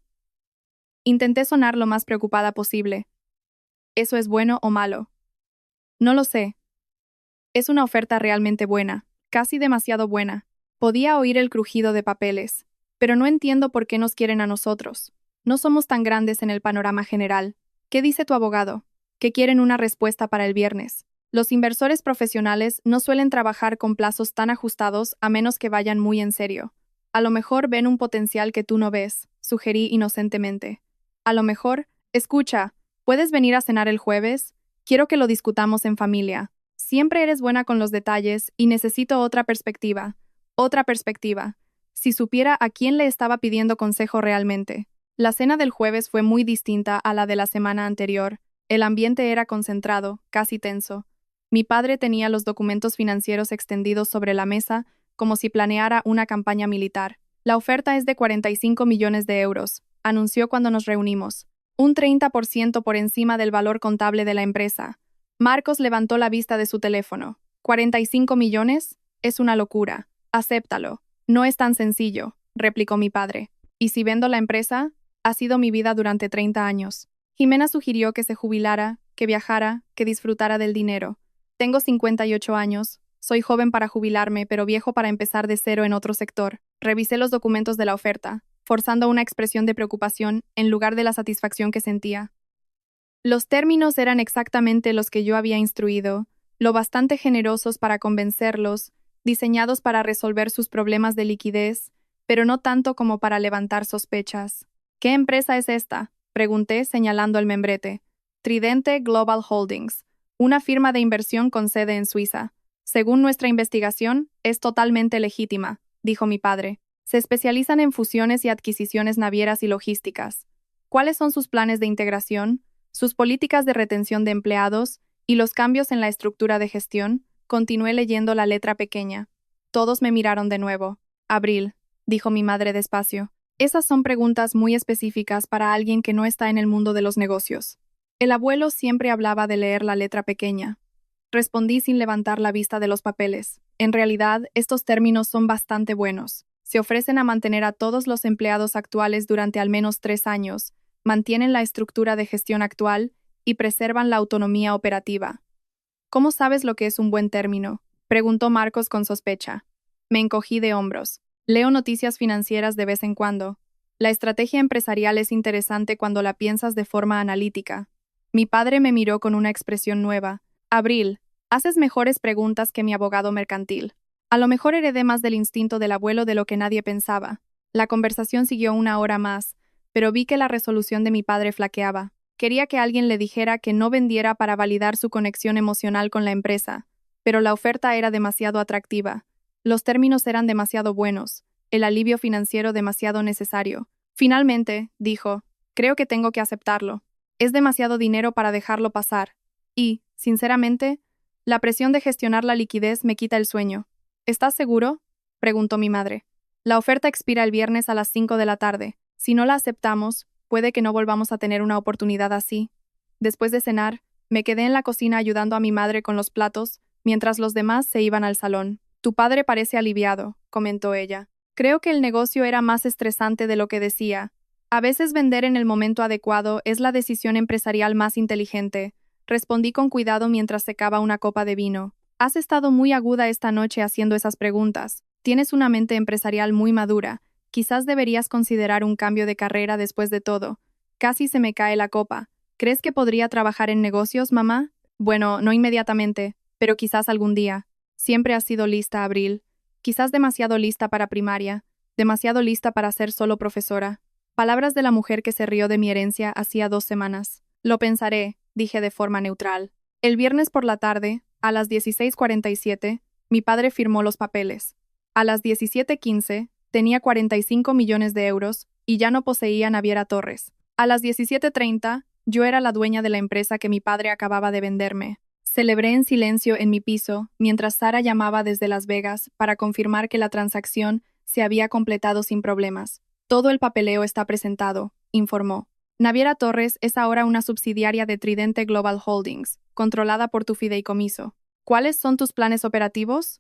Intenté sonar lo más preocupada posible. ¿Eso es bueno o malo? No lo sé. Es una oferta realmente buena, casi demasiado buena. Podía oír el crujido de papeles, pero no entiendo por qué nos quieren a nosotros. No somos tan grandes en el panorama general. ¿Qué dice tu abogado? Que quieren una respuesta para el viernes. Los inversores profesionales no suelen trabajar con plazos tan ajustados a menos que vayan muy en serio. A lo mejor ven un potencial que tú no ves, sugerí inocentemente. A lo mejor, escucha, ¿Puedes venir a cenar el jueves? Quiero que lo discutamos en familia. Siempre eres buena con los detalles y necesito otra perspectiva. Otra perspectiva. Si supiera a quién le estaba pidiendo consejo realmente. La cena del jueves fue muy distinta a la de la semana anterior. El ambiente era concentrado, casi tenso. Mi padre tenía los documentos financieros extendidos sobre la mesa, como si planeara una campaña militar. La oferta es de 45 millones de euros, anunció cuando nos reunimos. Un 30% por encima del valor contable de la empresa. Marcos levantó la vista de su teléfono. ¿45 millones? Es una locura. Acéptalo. No es tan sencillo, replicó mi padre. ¿Y si vendo la empresa? Ha sido mi vida durante 30 años. Jimena sugirió que se jubilara, que viajara, que disfrutara del dinero. Tengo 58 años. Soy joven para jubilarme, pero viejo para empezar de cero en otro sector. Revisé los documentos de la oferta, forzando una expresión de preocupación en lugar de la satisfacción que sentía. Los términos eran exactamente los que yo había instruido, lo bastante generosos para convencerlos, diseñados para resolver sus problemas de liquidez, pero no tanto como para levantar sospechas. ¿Qué empresa es esta?, pregunté señalando el membrete. Tridente Global Holdings, una firma de inversión con sede en Suiza. Según nuestra investigación, es totalmente legítima, dijo mi padre. Se especializan en fusiones y adquisiciones navieras y logísticas. ¿Cuáles son sus planes de integración, sus políticas de retención de empleados y los cambios en la estructura de gestión? Continué leyendo la letra pequeña. Todos me miraron de nuevo. Abril, dijo mi madre despacio. Esas son preguntas muy específicas para alguien que no está en el mundo de los negocios. El abuelo siempre hablaba de leer la letra pequeña. Respondí sin levantar la vista de los papeles. En realidad, estos términos son bastante buenos. Se ofrecen a mantener a todos los empleados actuales durante al menos 3 años, mantienen la estructura de gestión actual y preservan la autonomía operativa. ¿Cómo sabes lo que es un buen término?, preguntó Marcos con sospecha. Me encogí de hombros. Leo noticias financieras de vez en cuando. La estrategia empresarial es interesante cuando la piensas de forma analítica. Mi padre me miró con una expresión nueva. Abril, haces mejores preguntas que mi abogado mercantil. A lo mejor heredé más del instinto del abuelo de lo que nadie pensaba. La conversación siguió 1 hora más, pero vi que la resolución de mi padre flaqueaba. Quería que alguien le dijera que no vendiera para validar su conexión emocional con la empresa, pero la oferta era demasiado atractiva. Los términos eran demasiado buenos, el alivio financiero demasiado necesario. Finalmente, dijo, creo que tengo que aceptarlo. Es demasiado dinero para dejarlo pasar. Y, sinceramente, la presión de gestionar la liquidez me quita el sueño. ¿Estás seguro?, preguntó mi madre. La oferta expira el viernes a las 5 de la tarde. Si no la aceptamos, puede que no volvamos a tener una oportunidad así. Después de cenar, me quedé en la cocina ayudando a mi madre con los platos, mientras los demás se iban al salón. Tu padre parece aliviado, comentó ella. Creo que el negocio era más estresante de lo que decía. A veces vender en el momento adecuado es la decisión empresarial más inteligente, respondí con cuidado mientras secaba una copa de vino. Has estado muy aguda esta noche haciendo esas preguntas. Tienes una mente empresarial muy madura. Quizás deberías considerar un cambio de carrera después de todo. Casi se me cae la copa. ¿Crees que podría trabajar en negocios, mamá? Bueno, no inmediatamente, pero quizás algún día. Siempre has sido lista, Abril. Quizás demasiado lista para primaria, demasiado lista para ser solo profesora. Palabras de la mujer que se rió de mi herencia hacía 2 semanas. Lo pensaré, dije de forma neutral. El viernes por la tarde, a las 16:47, mi padre firmó los papeles. A las 17:15, tenía 45 millones de euros y ya no poseía Naviera Torres. A las 17:30, yo era la dueña de la empresa que mi padre acababa de venderme. Celebré en silencio en mi piso mientras Sara llamaba desde Las Vegas para confirmar que la transacción se había completado sin problemas. Todo el papeleo está presentado, informó. Naviera Torres es ahora una subsidiaria de Tridente Global Holdings, controlada por tu fideicomiso. ¿Cuáles son tus planes operativos?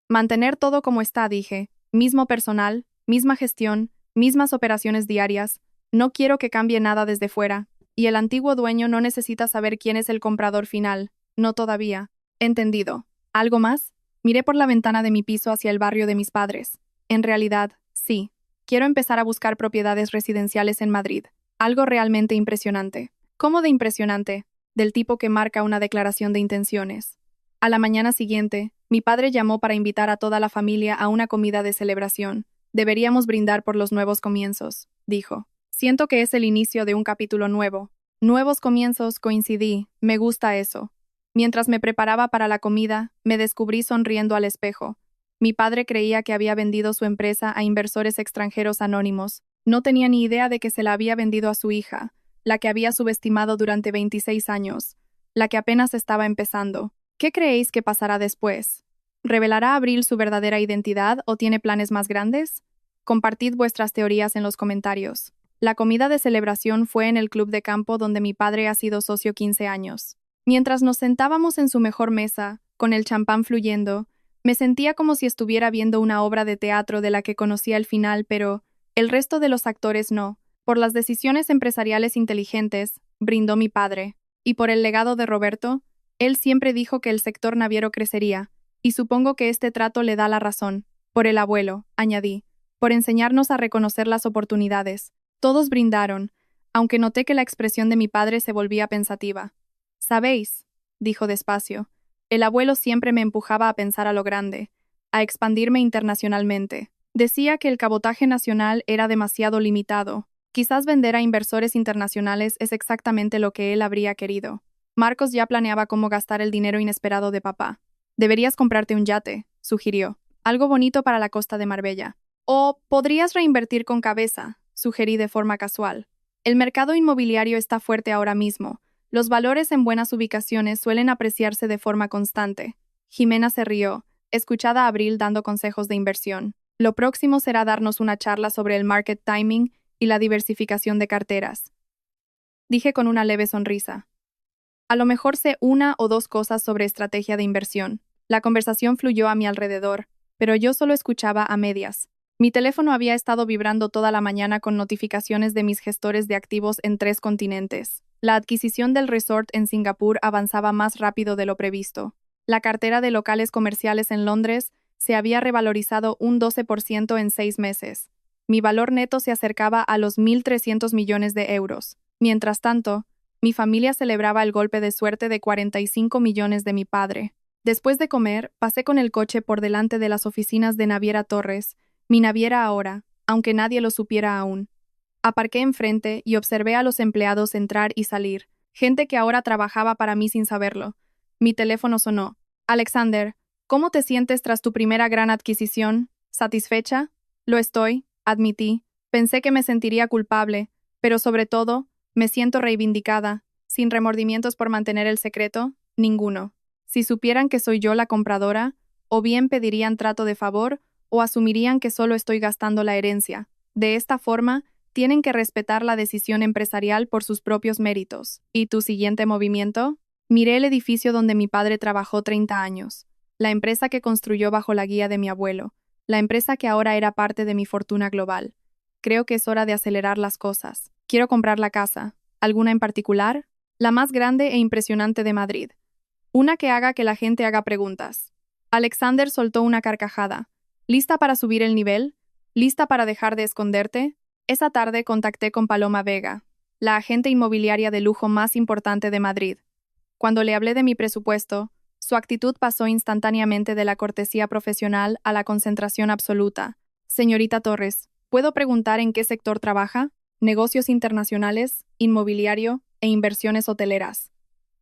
Mantener todo como está, dije. Mismo personal, misma gestión, mismas operaciones diarias. No quiero que cambie nada desde fuera. Y el antiguo dueño no necesita saber quién es el comprador final. No todavía. Entendido. ¿Algo más? Miré por la ventana de mi piso hacia el barrio de mis padres. En realidad, sí. Quiero empezar a buscar propiedades residenciales en Madrid. Algo realmente impresionante. ¿Cómo de impresionante? Del tipo que marca una declaración de intenciones. A la mañana siguiente, mi padre llamó para invitar a toda la familia a una comida de celebración. Deberíamos brindar por los nuevos comienzos, dijo. Siento que es el inicio de un capítulo nuevo. Nuevos comienzos, coincidí, me gusta eso. Mientras me preparaba para la comida, me descubrí sonriendo al espejo. Mi padre creía que había vendido su empresa a inversores extranjeros anónimos. No tenía ni idea de que se la había vendido a su hija, la que había subestimado durante 26 años, la que apenas estaba empezando. ¿Qué creéis que pasará después? ¿Revelará Abril su verdadera identidad o tiene planes más grandes? Compartid vuestras teorías en los comentarios. La comida de celebración fue en el club de campo donde mi padre ha sido socio 15 años. Mientras nos sentábamos en su mejor mesa, con el champán fluyendo, me sentía como si estuviera viendo una obra de teatro de la que conocía el final, pero el resto de los actores no. Por las decisiones empresariales inteligentes, brindó mi padre, y por el legado de Roberto, él siempre dijo que el sector naviero crecería, y supongo que este trato le da la razón. Por el abuelo, añadí, por enseñarnos a reconocer las oportunidades. Todos brindaron, aunque noté que la expresión de mi padre se volvía pensativa. «Sabéis», dijo despacio, «el abuelo siempre me empujaba a pensar a lo grande, a expandirme internacionalmente. Decía que el cabotaje nacional era demasiado limitado. Quizás vender a inversores internacionales es exactamente lo que él habría querido». Marcos ya planeaba cómo gastar el dinero inesperado de papá. «Deberías comprarte un yate», sugirió, «algo bonito para la costa de Marbella. O podrías reinvertir con cabeza», sugerí de forma casual. «El mercado inmobiliario está fuerte ahora mismo. Los valores en buenas ubicaciones suelen apreciarse de forma constante». Jimena se rió, escuchada a Abril dando consejos de inversión. Lo próximo será darnos una charla sobre el market timing y la diversificación de carteras. Dije con una leve sonrisa. A lo mejor sé una o dos cosas sobre estrategia de inversión. La conversación fluyó a mi alrededor, pero yo solo escuchaba a medias. Mi teléfono había estado vibrando toda la mañana con notificaciones de mis gestores de activos en 3 continentes. La adquisición del resort en Singapur avanzaba más rápido de lo previsto. La cartera de locales comerciales en Londres se había revalorizado un 12% en 6 meses. Mi valor neto se acercaba a los 1.300 millones de euros. Mientras tanto, mi familia celebraba el golpe de suerte de 45 millones de mi padre. Después de comer, pasé con el coche por delante de las oficinas de Naviera Torres, mi naviera ahora, aunque nadie lo supiera aún. Aparqué enfrente y observé a los empleados entrar y salir, gente que ahora trabajaba para mí sin saberlo. Mi teléfono sonó. «Alexander, ¿cómo te sientes tras tu primera gran adquisición? ¿Satisfecha?» «Lo estoy», admití. Pensé que me sentiría culpable, pero sobre todo, me siento reivindicada. ¿Sin remordimientos por mantener el secreto? Ninguno. Si supieran que soy yo la compradora, o bien pedirían trato de favor, o asumirían que solo estoy gastando la herencia. De esta forma, tienen que respetar la decisión empresarial por sus propios méritos. ¿Y tu siguiente movimiento? Miré el edificio donde mi padre trabajó 30 años, la empresa que construyó bajo la guía de mi abuelo, la empresa que ahora era parte de mi fortuna global. Creo que es hora de acelerar las cosas. Quiero comprar la casa. ¿Alguna en particular? La más grande e impresionante de Madrid. Una que haga que la gente haga preguntas. Alexander soltó una carcajada. ¿Lista para subir el nivel? ¿Lista para dejar de esconderte? Esa tarde contacté con Paloma Vega, la agente inmobiliaria de lujo más importante de Madrid. Cuando le hablé de mi presupuesto, su actitud pasó instantáneamente de la cortesía profesional a la concentración absoluta. «Señorita Torres, ¿puedo preguntar en qué sector trabaja? Negocios internacionales, inmobiliario e inversiones hoteleras.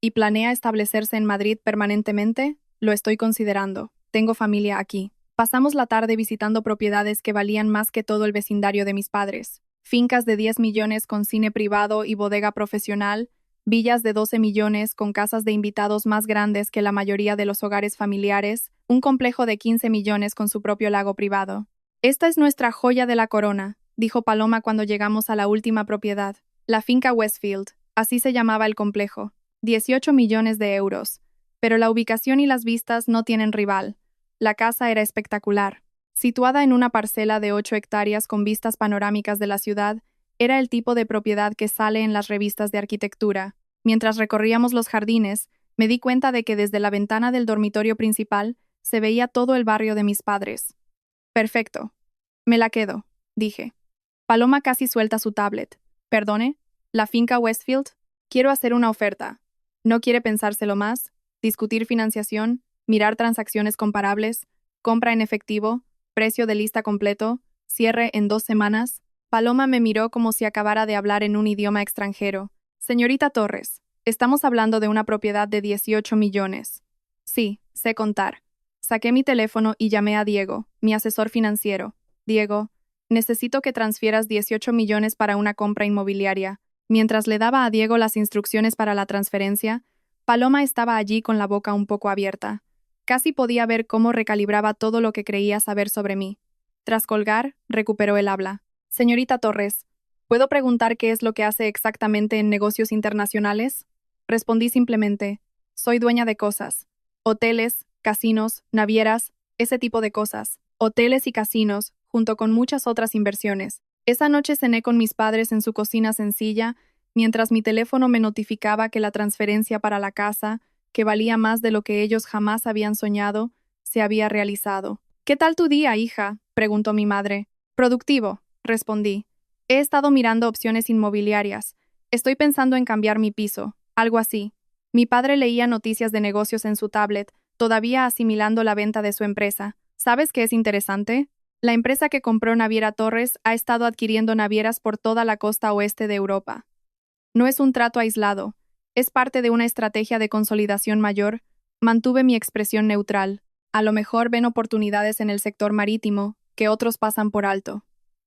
¿Y planea establecerse en Madrid permanentemente? Lo estoy considerando. Tengo familia aquí». Pasamos la tarde visitando propiedades que valían más que todo el vecindario de mis padres. Fincas de 10 millones con cine privado y bodega profesional, villas de 12 millones con casas de invitados más grandes que la mayoría de los hogares familiares, un complejo de 15 millones con su propio lago privado. «Esta es nuestra joya de la corona», dijo Paloma cuando llegamos a la última propiedad, la finca Westfield, así se llamaba el complejo. 18 millones de euros. Pero la ubicación y las vistas no tienen rival. La casa era espectacular. Situada en una parcela de 8 hectáreas con vistas panorámicas de la ciudad, era el tipo de propiedad que sale en las revistas de arquitectura. Mientras recorríamos los jardines, me di cuenta de que desde la ventana del dormitorio principal se veía todo el barrio de mis padres. «Perfecto. Me la quedo», dije. Paloma casi suelta su tablet. «¿Perdone? ¿La finca Westfield? Quiero hacer una oferta. ¿No quiere pensárselo más? ¿Discutir financiación? ¿Mirar transacciones comparables? ¿Compra en efectivo? ¿Precio de lista completo? ¿Cierre en 2 semanas?» Paloma me miró como si acabara de hablar en un idioma extranjero. Señorita Torres, estamos hablando de una propiedad de 18 millones. Sí, sé contar. Saqué mi teléfono y llamé a Diego, mi asesor financiero. Diego, necesito que transfieras 18 millones para una compra inmobiliaria. Mientras le daba a Diego las instrucciones para la transferencia, Paloma estaba allí con la boca un poco abierta. Casi podía ver cómo recalibraba todo lo que creía saber sobre mí. Tras colgar, recuperó el habla. Señorita Torres, ¿puedo preguntar qué es lo que hace exactamente en negocios internacionales? Respondí simplemente, soy dueña de cosas. Hoteles, casinos, navieras, ese tipo de cosas. Hoteles y casinos, junto con muchas otras inversiones. Esa noche cené con mis padres en su cocina sencilla, mientras mi teléfono me notificaba que la transferencia para la casa, que valía más de lo que ellos jamás habían soñado, se había realizado. ¿Qué tal tu día, hija?, preguntó mi madre. Productivo, respondí. He estado mirando opciones inmobiliarias. Estoy pensando en cambiar mi piso, algo así. Mi padre leía noticias de negocios en su tablet, todavía asimilando la venta de su empresa. ¿Sabes qué es interesante? La empresa que compró Naviera Torres ha estado adquiriendo navieras por toda la costa oeste de Europa. No es un trato aislado, es parte de una estrategia de consolidación mayor. Mantuve mi expresión neutral. A lo mejor ven oportunidades en el sector marítimo, que otros pasan por alto.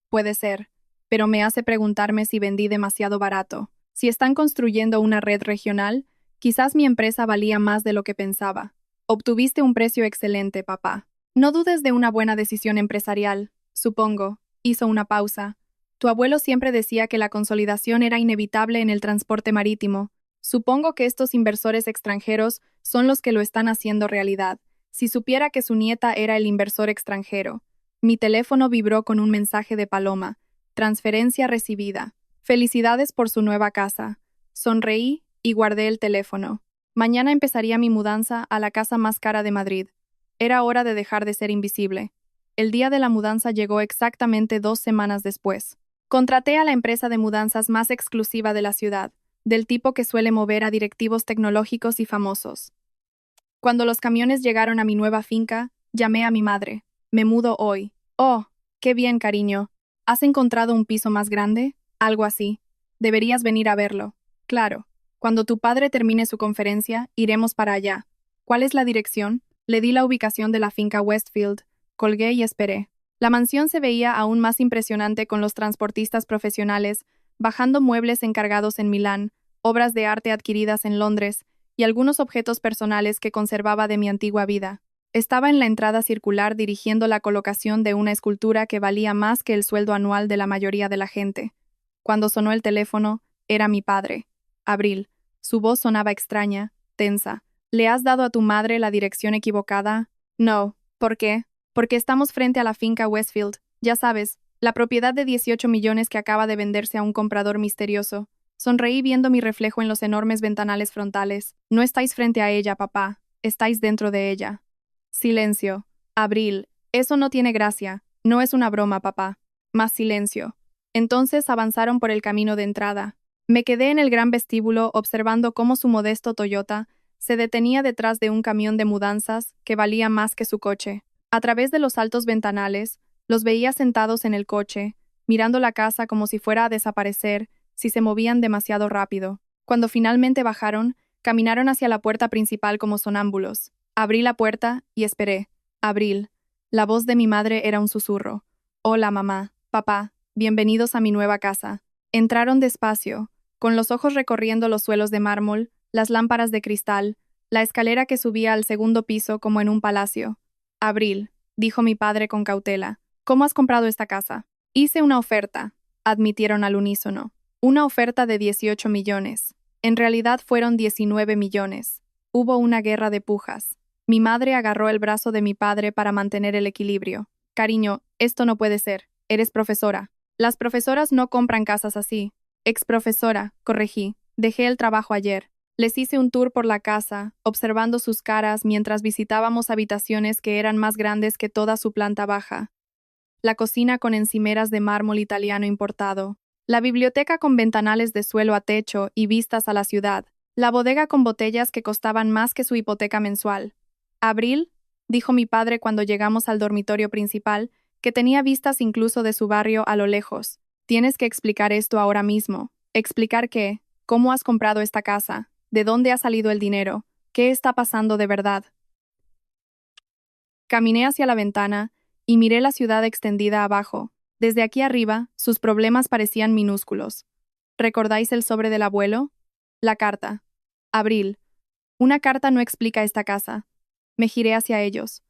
Puede ser, pero me hace preguntarme si vendí demasiado barato. Si están construyendo una red regional, quizás mi empresa valía más de lo que pensaba. Obtuviste un precio excelente, papá. No dudes de una buena decisión empresarial, supongo. Hizo una pausa. Tu abuelo siempre decía que la consolidación era inevitable en el transporte marítimo. Supongo que estos inversores extranjeros son los que lo están haciendo realidad. Si supiera que su nieta era el inversor extranjero. Mi teléfono vibró con un mensaje de Paloma. Transferencia recibida. Felicidades por su nueva casa. Sonreí y guardé el teléfono. Mañana empezaría mi mudanza a la casa más cara de Madrid. Era hora de dejar de ser invisible. El día de la mudanza llegó exactamente 2 semanas después. Contraté a la empresa de mudanzas más exclusiva de la ciudad, del tipo que suele mover a directivos tecnológicos y famosos. Cuando los camiones llegaron a mi nueva finca, llamé a mi madre. Me mudo hoy. Oh, qué bien, cariño. ¿Has encontrado un piso más grande? Algo así. Deberías venir a verlo. Claro. Cuando tu padre termine su conferencia, iremos para allá. ¿Cuál es la dirección? Le di la ubicación de la finca Westfield. Colgué y esperé. La mansión se veía aún más impresionante con los transportistas profesionales, bajando muebles encargados en Milán, obras de arte adquiridas en Londres, y algunos objetos personales que conservaba de mi antigua vida. Estaba en la entrada circular dirigiendo la colocación de una escultura que valía más que el sueldo anual de la mayoría de la gente. Cuando sonó el teléfono, era mi padre. Abril. Su voz sonaba extraña, tensa. ¿Le has dado a tu madre la dirección equivocada? No. ¿Por qué? Porque estamos frente a la finca Westfield. Ya sabes, la propiedad de 18 millones que acaba de venderse a un comprador misterioso. Sonreí viendo mi reflejo en los enormes ventanales frontales. No estáis frente a ella, papá. Estáis dentro de ella. Silencio. Abril. Eso no tiene gracia. No es una broma, papá. Más silencio. Entonces avanzaron por el camino de entrada. Me quedé en el gran vestíbulo observando cómo su modesto Toyota se detenía detrás de un camión de mudanzas que valía más que su coche. A través de los altos ventanales, los veía sentados en el coche, mirando la casa como si fuera a desaparecer si se movían demasiado rápido. Cuando finalmente bajaron, caminaron hacia la puerta principal como sonámbulos. Abrí la puerta y esperé. Abril. La voz de mi madre era un susurro. Hola, mamá, papá, bienvenidos a mi nueva casa. Entraron despacio, con los ojos recorriendo los suelos de mármol, las lámparas de cristal, la escalera que subía al segundo piso como en un palacio. Abril, dijo mi padre con cautela. ¿Cómo has comprado esta casa? Hice una oferta, admitieron al unísono. Una oferta de 18 millones. En realidad fueron 19 millones. Hubo una guerra de pujas. Mi madre agarró el brazo de mi padre para mantener el equilibrio. Cariño, esto no puede ser. Eres profesora. Las profesoras no compran casas así. Exprofesora, corregí. Dejé el trabajo ayer. Les hice un tour por la casa, observando sus caras mientras visitábamos habitaciones que eran más grandes que toda su planta baja. La cocina con encimeras de mármol italiano importado. La biblioteca con ventanales de suelo a techo y vistas a la ciudad. La bodega con botellas que costaban más que su hipoteca mensual. Abril, dijo mi padre cuando llegamos al dormitorio principal, que tenía vistas incluso de su barrio a lo lejos. Tienes que explicar esto ahora mismo. ¿Explicar qué? ¿Cómo has comprado esta casa? ¿De dónde ha salido el dinero? ¿Qué está pasando de verdad? Caminé hacia la ventana y miré la ciudad extendida abajo. Desde aquí arriba, sus problemas parecían minúsculos. ¿Recordáis el sobre del abuelo? La carta. Abril. Una carta no explica esta casa. Me giré hacia ellos.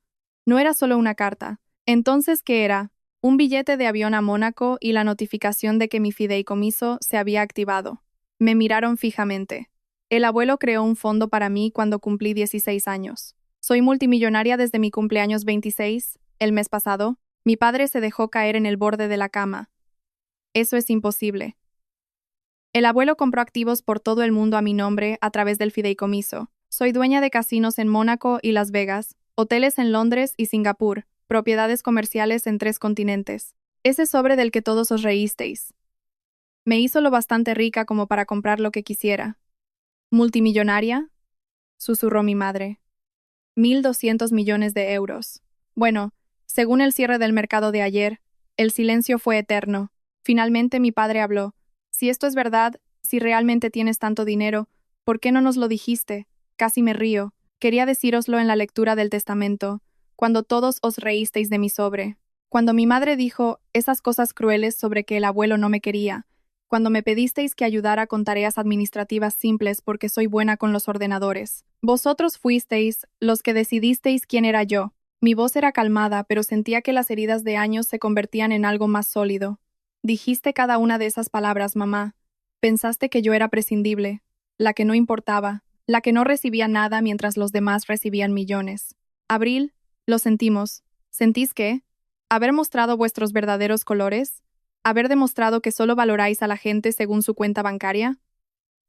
No era solo una carta. Entonces, ¿qué era? Un billete de avión a Mónaco y la notificación de que mi fideicomiso se había activado. Me miraron fijamente. El abuelo creó un fondo para mí cuando cumplí 16 años. Soy multimillonaria desde mi cumpleaños 26, el mes pasado. Mi padre se dejó caer en el borde de la cama. Eso es imposible. El abuelo compró activos por todo el mundo a mi nombre a través del fideicomiso. Soy dueña de casinos en Mónaco y Las Vegas, hoteles en Londres y Singapur, propiedades comerciales en 3 continentes. Ese sobre del que todos os reísteis. Me hizo lo bastante rica como para comprar lo que quisiera. ¿Multimillonaria? Susurró mi madre. 1.200 millones de euros. Bueno, según el cierre del mercado de ayer, el silencio fue eterno. Finalmente mi padre habló. Si esto es verdad, si realmente tienes tanto dinero, ¿por qué no nos lo dijiste? Casi me río. Quería decíroslo en la lectura del testamento, cuando todos os reísteis de mi sobre. Cuando mi madre dijo esas cosas crueles sobre que el abuelo no me quería. Cuando me pedisteis que ayudara con tareas administrativas simples porque soy buena con los ordenadores. Vosotros fuisteis los que decidisteis quién era yo. Mi voz era calmada, pero sentía que las heridas de años se convertían en algo más sólido. Dijiste cada una de esas palabras, mamá. Pensaste que yo era prescindible, la que no importaba, la que no recibía nada mientras los demás recibían millones. Abril, lo sentimos. ¿Sentís qué? ¿Haber mostrado vuestros verdaderos colores? ¿Haber demostrado que solo valoráis a la gente según su cuenta bancaria?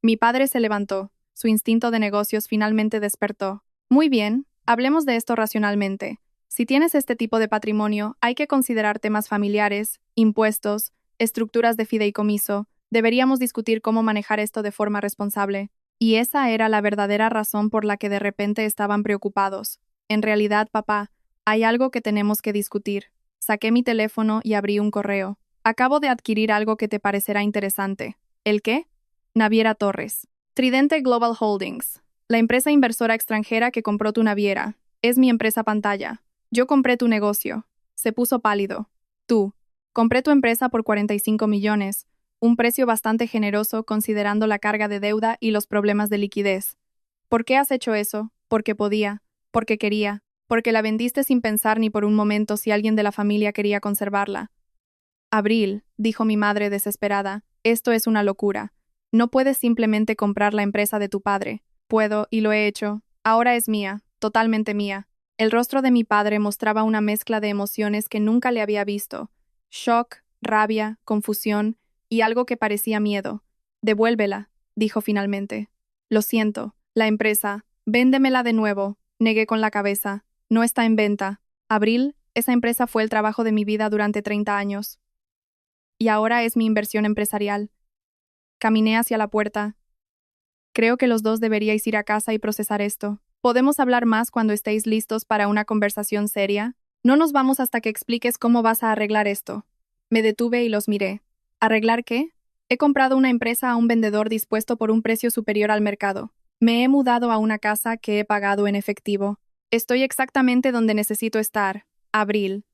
Mi padre se levantó. Su instinto de negocios finalmente despertó. Muy bien, hablemos de esto racionalmente. Si tienes este tipo de patrimonio, hay que considerar temas familiares, impuestos, estructuras de fideicomiso. Deberíamos discutir cómo manejar esto de forma responsable. Y esa era la verdadera razón por la que de repente estaban preocupados. En realidad, papá, hay algo que tenemos que discutir. Saqué mi teléfono y abrí un correo. Acabo de adquirir algo que te parecerá interesante. ¿El qué? Naviera Torres. Tridente Global Holdings. La empresa inversora extranjera que compró tu naviera. Es mi empresa pantalla. Yo compré tu negocio. Se puso pálido. Tú. Compré tu empresa por 45 millones. Un precio bastante generoso considerando la carga de deuda y los problemas de liquidez. ¿Por qué has hecho eso? Porque podía. Porque quería. Porque la vendiste sin pensar ni por un momento si alguien de la familia quería conservarla. Abril, dijo mi madre desesperada, esto es una locura. No puedes simplemente comprar la empresa de tu padre. Puedo, y lo he hecho. Ahora es mía, totalmente mía. El rostro de mi padre mostraba una mezcla de emociones que nunca le había visto. Shock, rabia, confusión y algo que parecía miedo. Devuélvela, dijo finalmente. Lo siento, la empresa. Véndemela de nuevo, negué con la cabeza. No está en venta. Abril, esa empresa fue el trabajo de mi vida durante 30 años. Y ahora es mi inversión empresarial. Caminé hacia la puerta. Creo que los dos deberíais ir a casa y procesar esto. ¿Podemos hablar más cuando estéis listos para una conversación seria? No nos vamos hasta que expliques cómo vas a arreglar esto. Me detuve y los miré. ¿Arreglar qué? He comprado una empresa a un vendedor dispuesto por un precio superior al mercado. Me he mudado a una casa que he pagado en efectivo. Estoy exactamente donde necesito estar. Abril.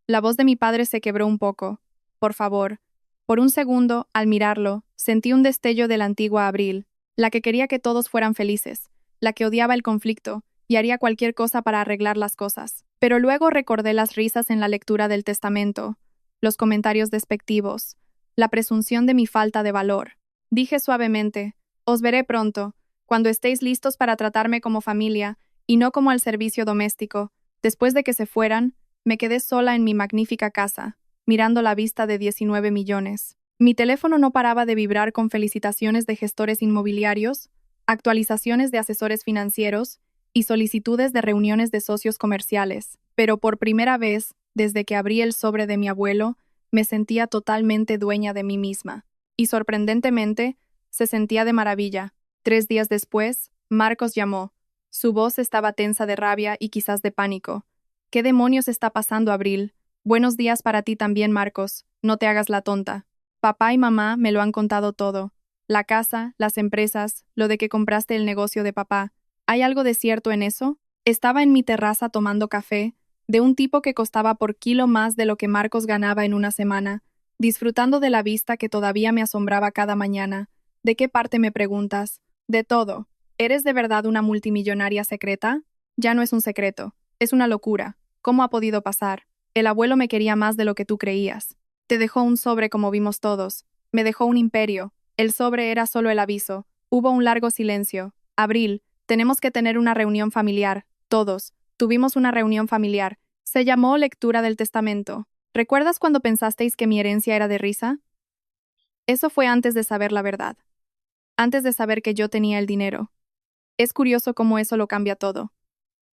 La voz de mi padre se quebró un poco. Por favor. Por un segundo, al mirarlo, sentí un destello de la antigua Abril, la que quería que todos fueran felices, la que odiaba el conflicto y haría cualquier cosa para arreglar las cosas. Pero luego recordé las risas en la lectura del testamento, los comentarios despectivos, la presunción de mi falta de valor. Dije suavemente, os veré pronto, cuando estéis listos para tratarme como familia y no como al servicio doméstico. Después de que se fueran, me quedé sola en mi magnífica casa, mirando la vista de 19 millones. Mi teléfono no paraba de vibrar con felicitaciones de gestores inmobiliarios, actualizaciones de asesores financieros y solicitudes de reuniones de socios comerciales. Pero por primera vez, desde que abrí el sobre de mi abuelo, me sentía totalmente dueña de mí misma. Y sorprendentemente, se sentía de maravilla. 3 días después, Marcos llamó. Su voz estaba tensa de rabia y quizás de pánico. ¿Qué demonios está pasando, Abril? Buenos días para ti también, Marcos. No te hagas la tonta. Papá y mamá me lo han contado todo. La casa, las empresas, lo de que compraste el negocio de papá. ¿Hay algo de cierto en eso? Estaba en mi terraza tomando café, de un tipo que costaba por kilo más de lo que Marcos ganaba en una semana, disfrutando de la vista que todavía me asombraba cada mañana. ¿De qué parte me preguntas? De todo. ¿Eres de verdad una multimillonaria secreta? Ya no es un secreto. Es una locura. ¿Cómo ha podido pasar? El abuelo me quería más de lo que tú creías. Te dejó un sobre como vimos todos. Me dejó un imperio. El sobre era solo el aviso. Hubo un largo silencio. Abril, tenemos que tener una reunión familiar. Todos. Tuvimos una reunión familiar. Se llamó lectura del testamento. ¿Recuerdas cuando pensasteis que mi herencia era de risa? Eso fue antes de saber la verdad. Antes de saber que yo tenía el dinero. Es curioso cómo eso lo cambia todo.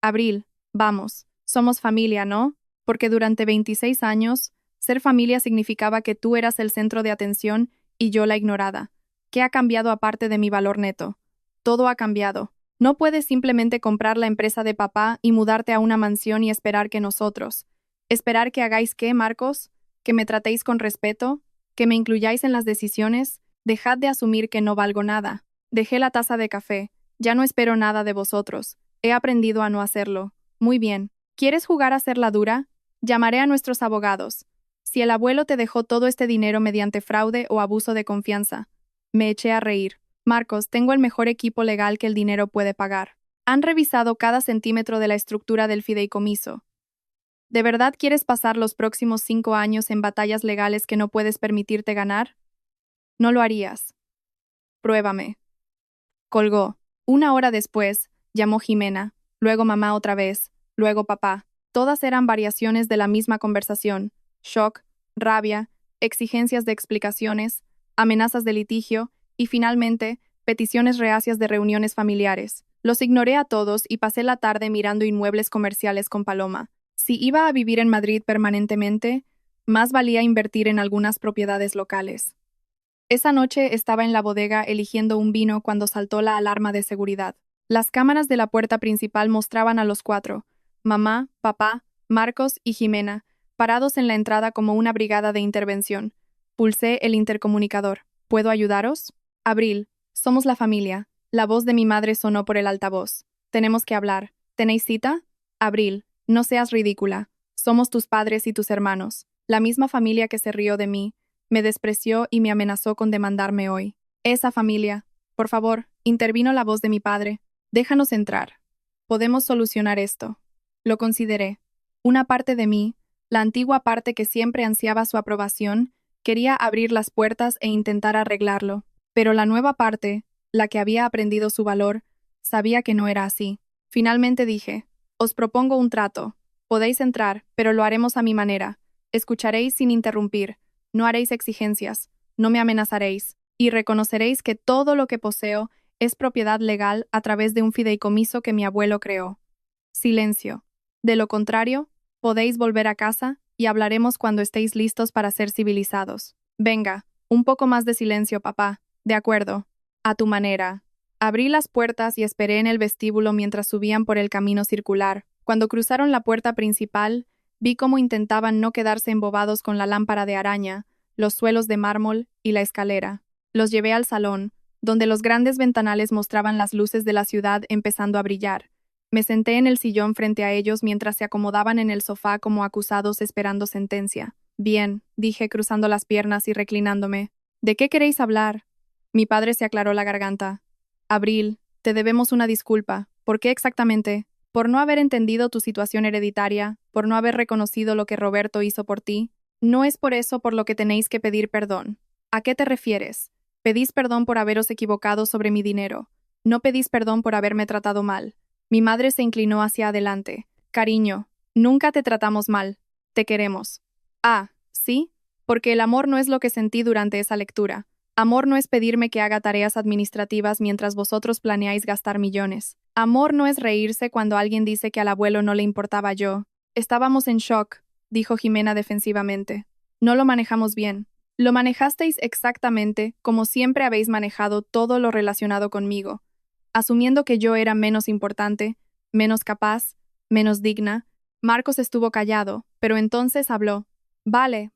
Abril, vamos, somos familia, ¿no? Porque durante 26 años, ser familia significaba que tú eras el centro de atención y yo la ignorada. ¿Qué ha cambiado aparte de mi valor neto? Todo ha cambiado. No puedes simplemente comprar la empresa de papá y mudarte a una mansión y esperar que nosotros. ¿Esperar que hagáis qué, Marcos? ¿Que me tratéis con respeto? ¿Que me incluyáis en las decisiones? Dejad de asumir que no valgo nada. Dejé la taza de café. Ya no espero nada de vosotros. He aprendido a no hacerlo. Muy bien. ¿Quieres jugar a ser la dura? Llamaré a nuestros abogados. Si el abuelo te dejó todo este dinero mediante fraude o abuso de confianza. Me eché a reír. Marcos, tengo el mejor equipo legal que el dinero puede pagar. Han revisado cada centímetro de la estructura del fideicomiso. ¿De verdad quieres pasar los próximos 5 años en batallas legales que no puedes permitirte ganar? No lo harías. Pruébame. Colgó. Una hora después, llamó Jimena, luego mamá otra vez, luego papá. Todas eran variaciones de la misma conversación. Shock, rabia, exigencias de explicaciones, amenazas de litigio y, finalmente, peticiones reacias de reuniones familiares. Los ignoré a todos y pasé la tarde mirando inmuebles comerciales con Paloma. Si iba a vivir en Madrid permanentemente, más valía invertir en algunas propiedades locales. Esa noche estaba en la bodega eligiendo un vino cuando saltó la alarma de seguridad. Las cámaras de la puerta principal mostraban a los cuatro, mamá, papá, Marcos y Jimena, parados en la entrada como una brigada de intervención. Pulsé el intercomunicador. ¿Puedo ayudaros? Abril, somos la familia. La voz de mi madre sonó por el altavoz. Tenemos que hablar. ¿Tenéis cita? Abril, no seas ridícula. Somos tus padres y tus hermanos, la misma familia que se rió de mí, me despreció y me amenazó con demandarme hoy. Esa familia. Por favor, intervino la voz de mi padre. Déjanos entrar. Podemos solucionar esto. Lo consideré. Una parte de mí, la antigua parte que siempre ansiaba su aprobación, quería abrir las puertas e intentar arreglarlo. Pero la nueva parte, la que había aprendido su valor, sabía que no era así. Finalmente dije, os propongo un trato. Podéis entrar, pero lo haremos a mi manera. Escucharéis sin interrumpir. No haréis exigencias, no me amenazaréis, y reconoceréis que todo lo que poseo es propiedad legal a través de un fideicomiso que mi abuelo creó. Silencio. De lo contrario, podéis volver a casa y hablaremos cuando estéis listos para ser civilizados. Venga, un poco más de silencio, papá. De acuerdo. A tu manera. Abrí las puertas y esperé en el vestíbulo mientras subían por el camino circular. Cuando cruzaron la puerta principal, vi cómo intentaban no quedarse embobados con la lámpara de araña, los suelos de mármol y la escalera. Los llevé al salón, donde los grandes ventanales mostraban las luces de la ciudad empezando a brillar. Me senté en el sillón frente a ellos mientras se acomodaban en el sofá como acusados esperando sentencia. Bien, dije cruzando las piernas y reclinándome. ¿De qué queréis hablar? Mi padre se aclaró la garganta. Abril, te debemos una disculpa. ¿Por qué exactamente? Por no haber entendido tu situación hereditaria, por no haber reconocido lo que Roberto hizo por ti. No es por eso por lo que tenéis que pedir perdón. ¿A qué te refieres? Pedís perdón por haberos equivocado sobre mi dinero. No pedís perdón por haberme tratado mal. Mi madre se inclinó hacia adelante. Cariño, nunca te tratamos mal. Te queremos. Ah, ¿sí? Porque el amor no es lo que sentí durante esa lectura. Amor no es pedirme que haga tareas administrativas mientras vosotros planeáis gastar millones. Amor no es reírse cuando alguien dice que al abuelo no le importaba yo. Estábamos en shock, dijo Jimena defensivamente. No lo manejamos bien. Lo manejasteis exactamente como siempre habéis manejado todo lo relacionado conmigo, asumiendo que yo era menos importante, menos capaz, menos digna. Marcos estuvo callado, pero entonces habló. Vale,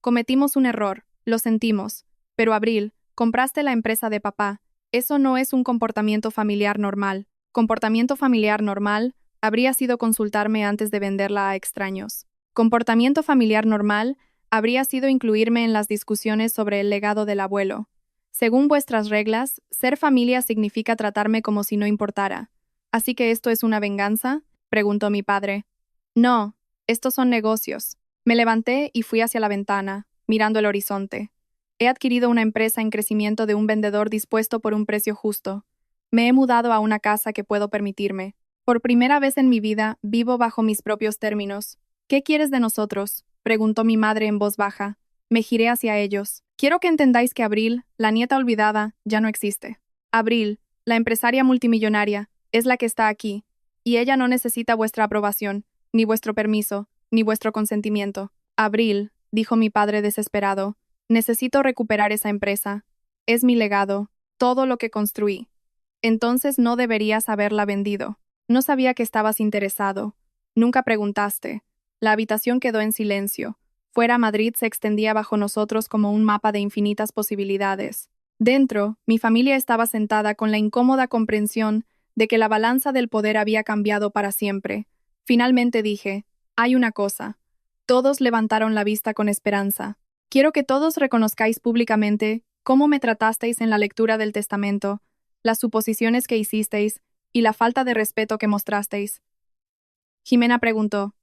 cometimos un error, lo sentimos. Pero Abril, Compraste la empresa de papá. Eso no es un comportamiento familiar normal. Comportamiento familiar normal habría sido consultarme antes de venderla a extraños. Comportamiento familiar normal habría sido incluirme en las discusiones sobre el legado del abuelo. Según vuestras reglas, ser familia significa tratarme como si no importara. ¿Así que esto es una venganza?, preguntó mi padre. No, estos son negocios. Me levanté y fui hacia la ventana, mirando el horizonte. He adquirido una empresa en crecimiento de un vendedor dispuesto por un precio justo. Me he mudado a una casa que puedo permitirme. Por primera vez en mi vida, vivo bajo mis propios términos. ¿Qué quieres de nosotros?, preguntó mi madre en voz baja. Me giré hacia ellos. Quiero que entendáis que Abril, la nieta olvidada, ya no existe. Abril, la empresaria multimillonaria, es la que está aquí, y ella no necesita vuestra aprobación, ni vuestro permiso, ni vuestro consentimiento. Abril, dijo mi padre desesperado, necesito recuperar esa empresa. Es mi legado, todo lo que construí. Entonces no deberías haberla vendido. No sabía que estabas interesado. Nunca preguntaste. La habitación quedó en silencio. Fuera, Madrid se extendía bajo nosotros como un mapa de infinitas posibilidades. Dentro, mi familia estaba sentada con la incómoda comprensión de que la balanza del poder había cambiado para siempre. Finalmente dije, hay una cosa. Todos levantaron la vista con esperanza. Quiero que todos reconozcáis públicamente cómo me tratasteis en la lectura del testamento, las suposiciones que hicisteis y la falta de respeto que mostrasteis. Jimena preguntó,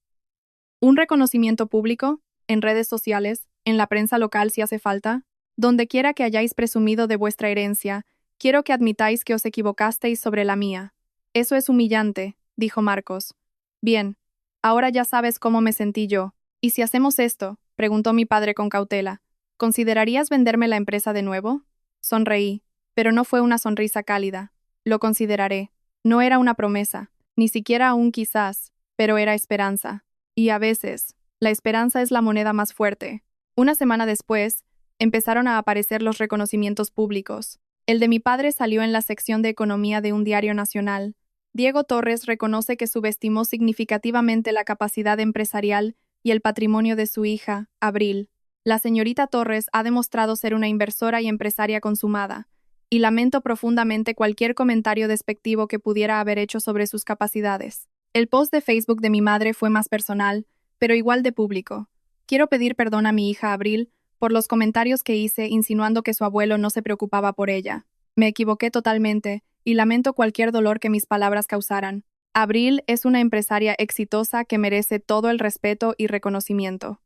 ¿un reconocimiento público? ¿En redes sociales? ¿En la prensa local si hace falta? Donde quiera que hayáis presumido de vuestra herencia, quiero que admitáis que os equivocasteis sobre la mía. Eso es humillante, dijo Marcos. Bien, ahora ya sabes cómo me sentí yo. ¿Y si hacemos esto?, preguntó mi padre con cautela. ¿Considerarías venderme la empresa de nuevo? Sonreí, pero no fue una sonrisa cálida. Lo consideraré. No era una promesa, ni siquiera un quizás, pero era esperanza. Y a veces, la esperanza es la moneda más fuerte. Una semana después, empezaron a aparecer los reconocimientos públicos. El de mi padre salió en la sección de economía de un diario nacional. Diego Torres reconoce que subestimó significativamente la capacidad empresarial y el patrimonio de su hija, Abril. La señorita Torres ha demostrado ser una inversora y empresaria consumada, y lamento profundamente cualquier comentario despectivo que pudiera haber hecho sobre sus capacidades. El post de Facebook de mi madre fue más personal, pero igual de público. Quiero pedir perdón a mi hija Abril por los comentarios que hice insinuando que su abuelo no se preocupaba por ella. Me equivoqué totalmente, y lamento cualquier dolor que mis palabras causaran. Abril es una empresaria exitosa que merece todo el respeto y reconocimiento.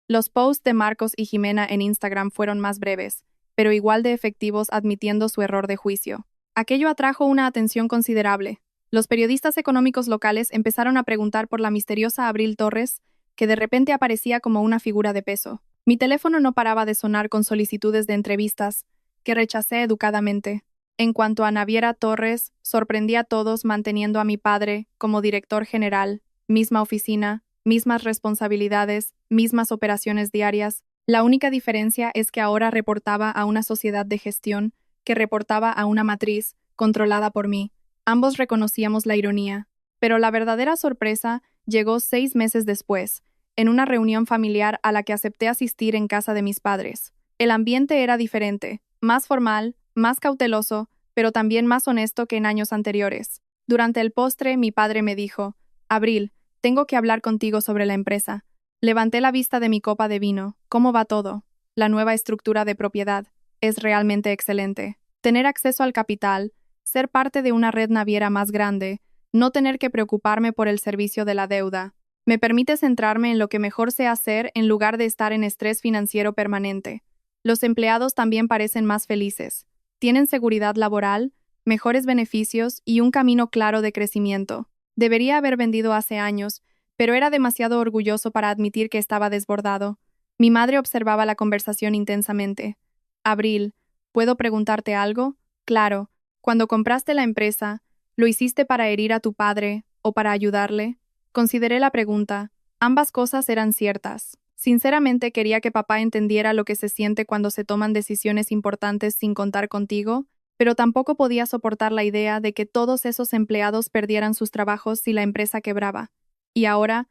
Los posts de Marcos y Jimena en Instagram fueron más breves, pero igual de efectivos admitiendo su error de juicio. Aquello atrajo una atención considerable. Los periodistas económicos locales empezaron a preguntar por la misteriosa Abril Torres, que de repente aparecía como una figura de peso. Mi teléfono no paraba de sonar con solicitudes de entrevistas, que rechacé educadamente. En cuanto a Naviera Torres, sorprendí a todos manteniendo a mi padre como director general, misma oficina, mismas responsabilidades, mismas operaciones diarias. La única diferencia es que ahora reportaba a una sociedad de gestión que reportaba a una matriz controlada por mí. Ambos reconocíamos la ironía, pero la verdadera sorpresa llegó 6 meses después, en una reunión familiar a la que acepté asistir en casa de mis padres. El ambiente era diferente, más formal, más cauteloso, pero también más honesto que en años anteriores. Durante el postre, mi padre me dijo, Abril, tengo que hablar contigo sobre la empresa. Levanté la vista de mi copa de vino. ¿Cómo va todo? La nueva estructura de propiedad es realmente excelente. Tener acceso al capital, ser parte de una red naviera más grande, no tener que preocuparme por el servicio de la deuda, me permite centrarme en lo que mejor sé hacer en lugar de estar en estrés financiero permanente. Los empleados también parecen más felices. Tienen seguridad laboral, mejores beneficios y un camino claro de crecimiento. Debería haber vendido hace años, pero era demasiado orgulloso para admitir que estaba desbordado. Mi madre observaba la conversación intensamente. Abril, ¿puedo preguntarte algo? Claro. Cuando compraste la empresa, ¿lo hiciste para herir a tu padre o para ayudarle? Consideré la pregunta. Ambas cosas eran ciertas. Sinceramente quería que papá entendiera lo que se siente cuando se toman decisiones importantes sin contar contigo, pero tampoco podía soportar la idea de que todos esos empleados perdieran sus trabajos si la empresa quebraba. Y ahora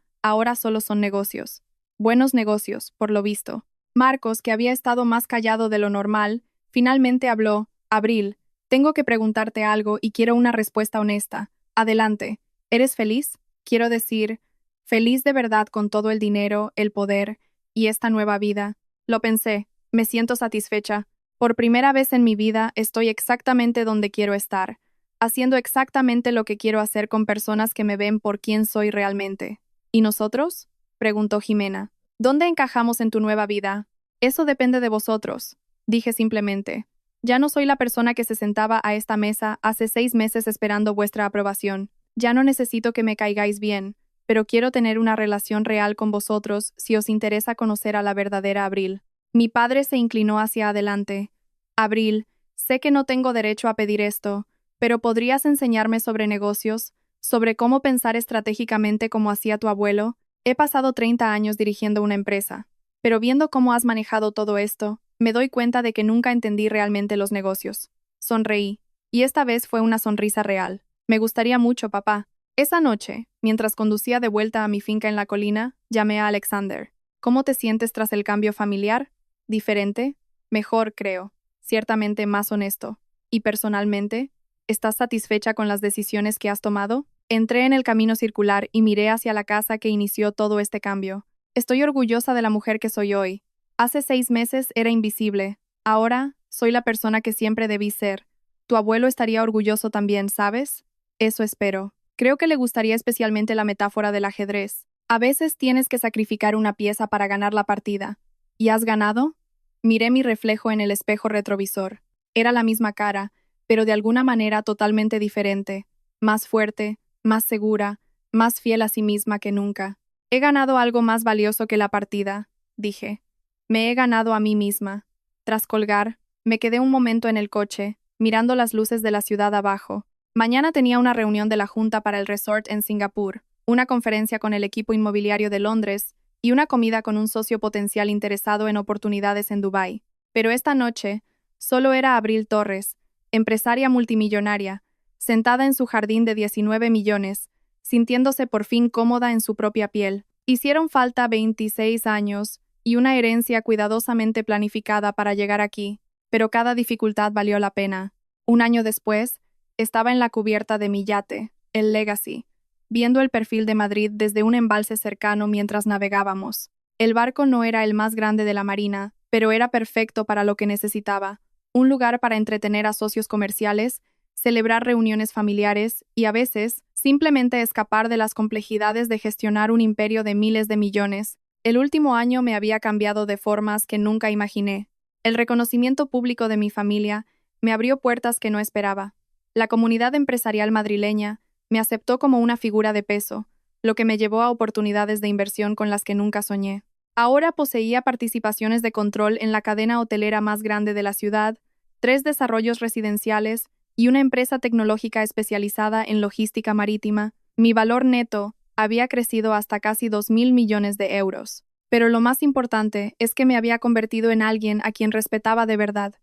solo son negocios. Buenos negocios, por lo visto. Marcos, que había estado más callado de lo normal, Finalmente habló. Abril, tengo que preguntarte algo y quiero una respuesta honesta. Adelante. ¿Eres feliz? Quiero decir, feliz de verdad con todo el dinero, el poder y esta nueva vida. Lo pensé. Me siento satisfecha. Por primera vez en mi vida estoy exactamente donde quiero estar, haciendo exactamente lo que quiero hacer con personas que me ven por quien soy realmente. ¿Y nosotros? Preguntó Jimena. ¿Dónde encajamos en tu nueva vida? Eso depende de vosotros, dije simplemente. Ya no soy la persona que se sentaba a esta mesa hace 6 meses esperando vuestra aprobación. Ya no necesito que me caigáis bien, pero quiero tener una relación real con vosotros si os interesa conocer a la verdadera Abril. Mi padre se inclinó hacia adelante. Abril, sé que no tengo derecho a pedir esto, pero ¿podrías enseñarme sobre negocios, sobre cómo pensar estratégicamente como hacía tu abuelo? He pasado 30 años dirigiendo una empresa, pero viendo cómo has manejado todo esto, me doy cuenta de que nunca entendí realmente los negocios. Sonreí, y esta vez fue una sonrisa real. Me gustaría mucho, papá. Esa noche, mientras conducía de vuelta a mi finca en la colina, llamé a Alexander. ¿Cómo te sientes tras el cambio familiar? ¿Diferente? Mejor, creo. Ciertamente más honesto. ¿Y personalmente? ¿Estás satisfecha con las decisiones que has tomado? Entré en el camino circular y miré hacia la casa que inició todo este cambio. Estoy orgullosa de la mujer que soy hoy. Hace 6 meses era invisible. Ahora soy la persona que siempre debí ser. Tu abuelo estaría orgulloso también, ¿sabes? Eso espero. Creo que le gustaría especialmente la metáfora del ajedrez. A veces tienes que sacrificar una pieza para ganar la partida. ¿Y has ganado? Miré mi reflejo en el espejo retrovisor. Era la misma cara, pero de alguna manera totalmente diferente. Más fuerte, más segura, más fiel a sí misma que nunca. He ganado algo más valioso que la partida, dije. Me he ganado a mí misma. Tras colgar, me quedé un momento en el coche, mirando las luces de la ciudad abajo. Mañana tenía una reunión de la Junta para el resort en Singapur, una conferencia con el equipo inmobiliario de Londres y una comida con un socio potencial interesado en oportunidades en Dubái. Pero esta noche, solo era Abril Torres, empresaria multimillonaria, sentada en su jardín de 19 millones, sintiéndose por fin cómoda en su propia piel. Hicieron falta 26 años y una herencia cuidadosamente planificada para llegar aquí, pero cada dificultad valió la pena. Un año después, estaba en la cubierta de mi yate, el Legacy, viendo el perfil de Madrid desde un embalse cercano mientras navegábamos. El barco no era el más grande de la marina, pero era perfecto para lo que necesitaba: un lugar para entretener a socios comerciales, celebrar reuniones familiares y, a veces, simplemente escapar de las complejidades de gestionar un imperio de miles de millones. El último año me había cambiado de formas que nunca imaginé. El reconocimiento público de mi familia me abrió puertas que no esperaba. La comunidad empresarial madrileña me aceptó como una figura de peso, lo que me llevó a oportunidades de inversión con las que nunca soñé. Ahora poseía participaciones de control en la cadena hotelera más grande de la ciudad, 3 desarrollos residenciales y una empresa tecnológica especializada en logística marítima. Mi valor neto había crecido hasta casi 2.000 millones de euros. Pero lo más importante es que me había convertido en alguien a quien respetaba de verdad.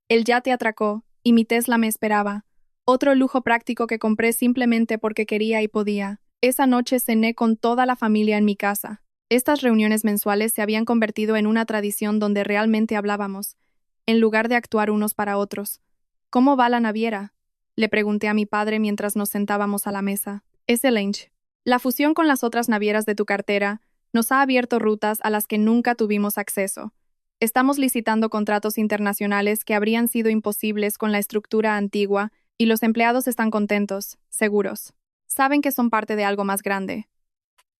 El yate atracó, y mi Tesla me esperaba. Otro lujo práctico que compré simplemente porque quería y podía. Esa noche cené con toda la familia en mi casa. Estas reuniones mensuales se habían convertido en una tradición donde realmente hablábamos, en lugar de actuar unos para otros. ¿Cómo va la naviera?, le pregunté a mi padre mientras nos sentábamos a la mesa. Excelente. La fusión con las otras navieras de tu cartera nos ha abierto rutas a las que nunca tuvimos acceso. Estamos licitando contratos internacionales que habrían sido imposibles con la estructura antigua, y los empleados están contentos, seguros. Saben que son parte de algo más grande.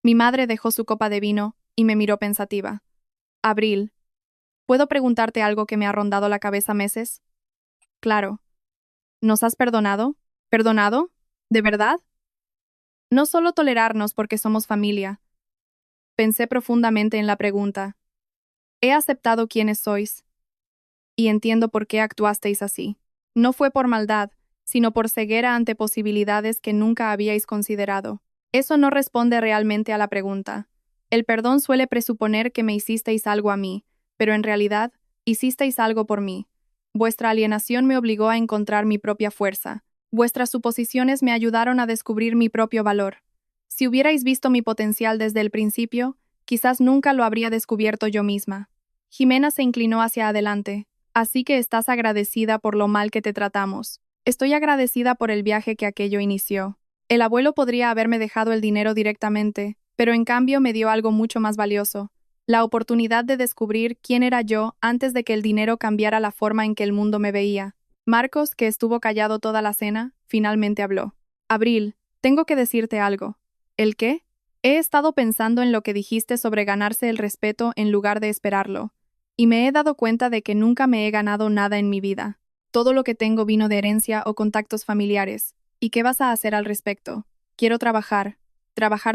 Mi madre dejó su copa de vino y me miró pensativa. Abril, ¿puedo preguntarte algo que me ha rondado la cabeza meses? Claro. ¿Nos has perdonado? ¿Perdonado? ¿De verdad? No solo tolerarnos porque somos familia. Pensé profundamente en la pregunta. He aceptado quiénes sois, y entiendo por qué actuasteis así. No fue por maldad, sino por ceguera ante posibilidades que nunca habíais considerado. Eso no responde realmente a la pregunta. El perdón suele presuponer que me hicisteis algo a mí, pero en realidad, hicisteis algo por mí. Vuestra alienación me obligó a encontrar mi propia fuerza. Vuestras suposiciones me ayudaron a descubrir mi propio valor. Si hubierais visto mi potencial desde el principio, quizás nunca lo habría descubierto yo misma. Jimena se inclinó hacia adelante. Así que estás agradecida por lo mal que te tratamos. Estoy agradecida por el viaje que aquello inició. El abuelo podría haberme dejado el dinero directamente, pero en cambio me dio algo mucho más valioso, la oportunidad de descubrir quién era yo antes de que el dinero cambiara la forma en que el mundo me veía. Marcos, que estuvo callado toda la cena, finalmente habló. Abril, tengo que decirte algo. ¿El qué? He estado pensando en lo que dijiste sobre ganarse el respeto en lugar de esperarlo, y me he dado cuenta de que nunca me he ganado nada en mi vida. Todo lo que tengo vino de herencia o contactos familiares. ¿Y qué vas a hacer al respecto? Quiero trabajar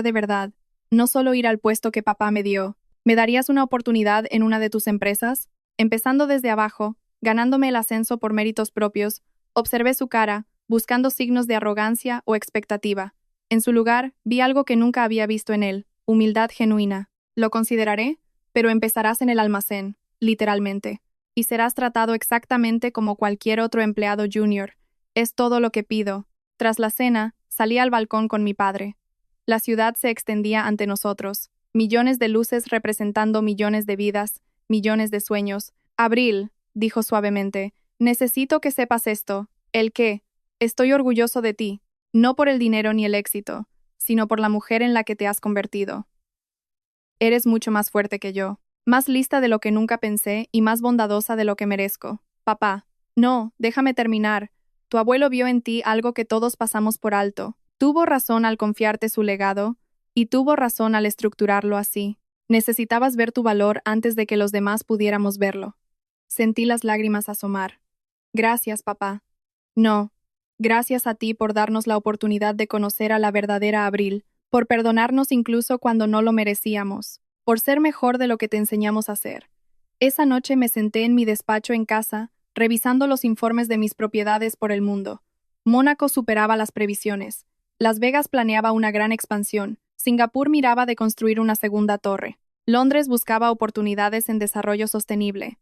de verdad, no solo ir al puesto que papá me dio. ¿Me darías una oportunidad en una de tus empresas? Empezando desde abajo, ganándome el ascenso por méritos propios, observé su cara, buscando signos de arrogancia o expectativa. En su lugar, vi algo que nunca había visto en él, humildad genuina. Lo consideraré, pero empezarás en el almacén, literalmente, y serás tratado exactamente como cualquier otro empleado junior. Es todo lo que pido. Tras la cena, salí al balcón con mi padre. La ciudad se extendía ante nosotros, millones de luces representando millones de vidas, millones de sueños. Abril, dijo suavemente, necesito que sepas esto. ¿El qué? Estoy orgulloso de ti, no por el dinero ni el éxito, sino por la mujer en la que te has convertido. Eres mucho más fuerte que yo, más lista de lo que nunca pensé y más bondadosa de lo que merezco. Papá, no, déjame terminar. Tu abuelo vio en ti algo que todos pasamos por alto. Tuvo razón al confiarte su legado, y tuvo razón al estructurarlo así. Necesitabas ver tu valor antes de que los demás pudiéramos verlo. Sentí las lágrimas asomar. Gracias, papá. No, gracias a ti por darnos la oportunidad de conocer a la verdadera Abril, por perdonarnos incluso cuando no lo merecíamos, por ser mejor de lo que te enseñamos a ser. Esa noche me senté en mi despacho en casa, revisando los informes de mis propiedades por el mundo. Mónaco superaba las previsiones. Las Vegas planeaba una gran expansión. Singapur miraba de construir una segunda torre. Londres buscaba oportunidades en desarrollo sostenible.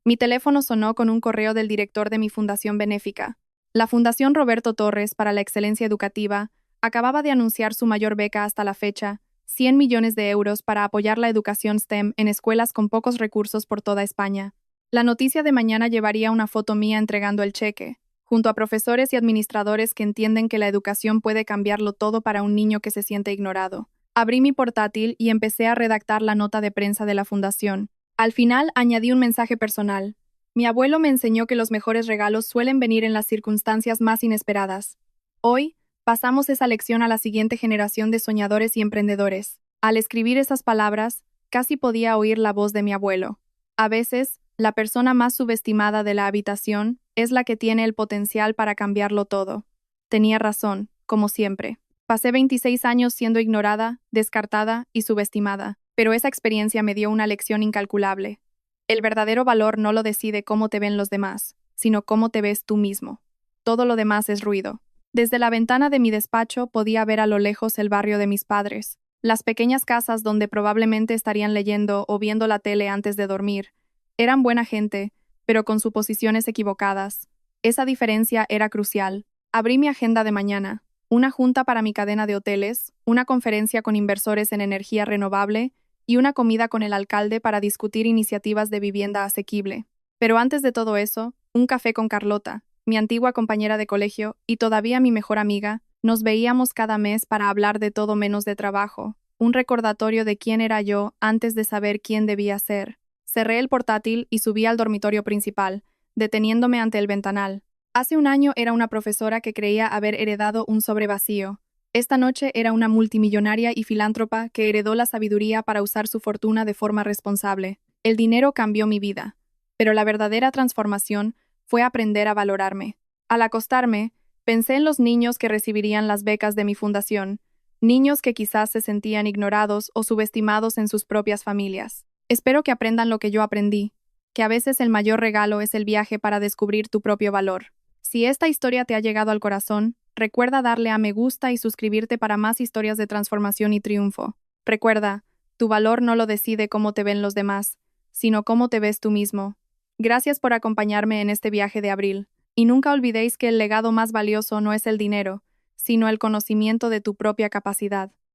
Mi teléfono sonó con un correo del director de mi fundación benéfica. La Fundación Roberto Torres para la Excelencia Educativa acababa de anunciar su mayor beca hasta la fecha, 100 millones de euros para apoyar la educación STEM en escuelas con pocos recursos por toda España. La noticia de mañana llevaría una foto mía entregando el cheque, junto a profesores y administradores que entienden que la educación puede cambiarlo todo para un niño que se siente ignorado. Abrí mi portátil y empecé a redactar la nota de prensa de la fundación. Al final añadí un mensaje personal. Mi abuelo me enseñó que los mejores regalos suelen venir en las circunstancias más inesperadas. Hoy, pasamos esa lección a la siguiente generación de soñadores y emprendedores. Al escribir esas palabras, casi podía oír la voz de mi abuelo. A veces, la persona más subestimada de la habitación es la que tiene el potencial para cambiarlo todo. Tenía razón, como siempre. Pasé 26 años siendo ignorada, descartada y subestimada, pero esa experiencia me dio una lección incalculable. El verdadero valor no lo decide cómo te ven los demás, sino cómo te ves tú mismo. Todo lo demás es ruido. Desde la ventana de mi despacho podía ver a lo lejos el barrio de mis padres, las pequeñas casas donde probablemente estarían leyendo o viendo la tele antes de dormir. Eran buena gente, pero con suposiciones equivocadas. Esa diferencia era crucial. Abrí mi agenda de mañana, una junta para mi cadena de hoteles, una conferencia con inversores en energía renovable y una comida con el alcalde para discutir iniciativas de vivienda asequible. Pero antes de todo eso, un café con Carlota, mi antigua compañera de colegio y todavía mi mejor amiga. Nos veíamos cada mes para hablar de todo menos de trabajo, un recordatorio de quién era yo antes de saber quién debía ser. Cerré el portátil y subí al dormitorio principal, deteniéndome ante el ventanal. Hace un año era una profesora que creía haber heredado un sobre vacío. Esta noche era una multimillonaria y filántropa que heredó la sabiduría para usar su fortuna de forma responsable. El dinero cambió mi vida, pero la verdadera transformación fue aprender a valorarme. Al acostarme, pensé en los niños que recibirían las becas de mi fundación, niños que quizás se sentían ignorados o subestimados en sus propias familias. Espero que aprendan lo que yo aprendí, que a veces el mayor regalo es el viaje para descubrir tu propio valor. Si esta historia te ha llegado al corazón, recuerda darle a me gusta y suscribirte para más historias de transformación y triunfo. Recuerda, tu valor no lo decide cómo te ven los demás, sino cómo te ves tú mismo. Gracias por acompañarme en este viaje de abril. Y nunca olvidéis que el legado más valioso no es el dinero, sino el conocimiento de tu propia capacidad.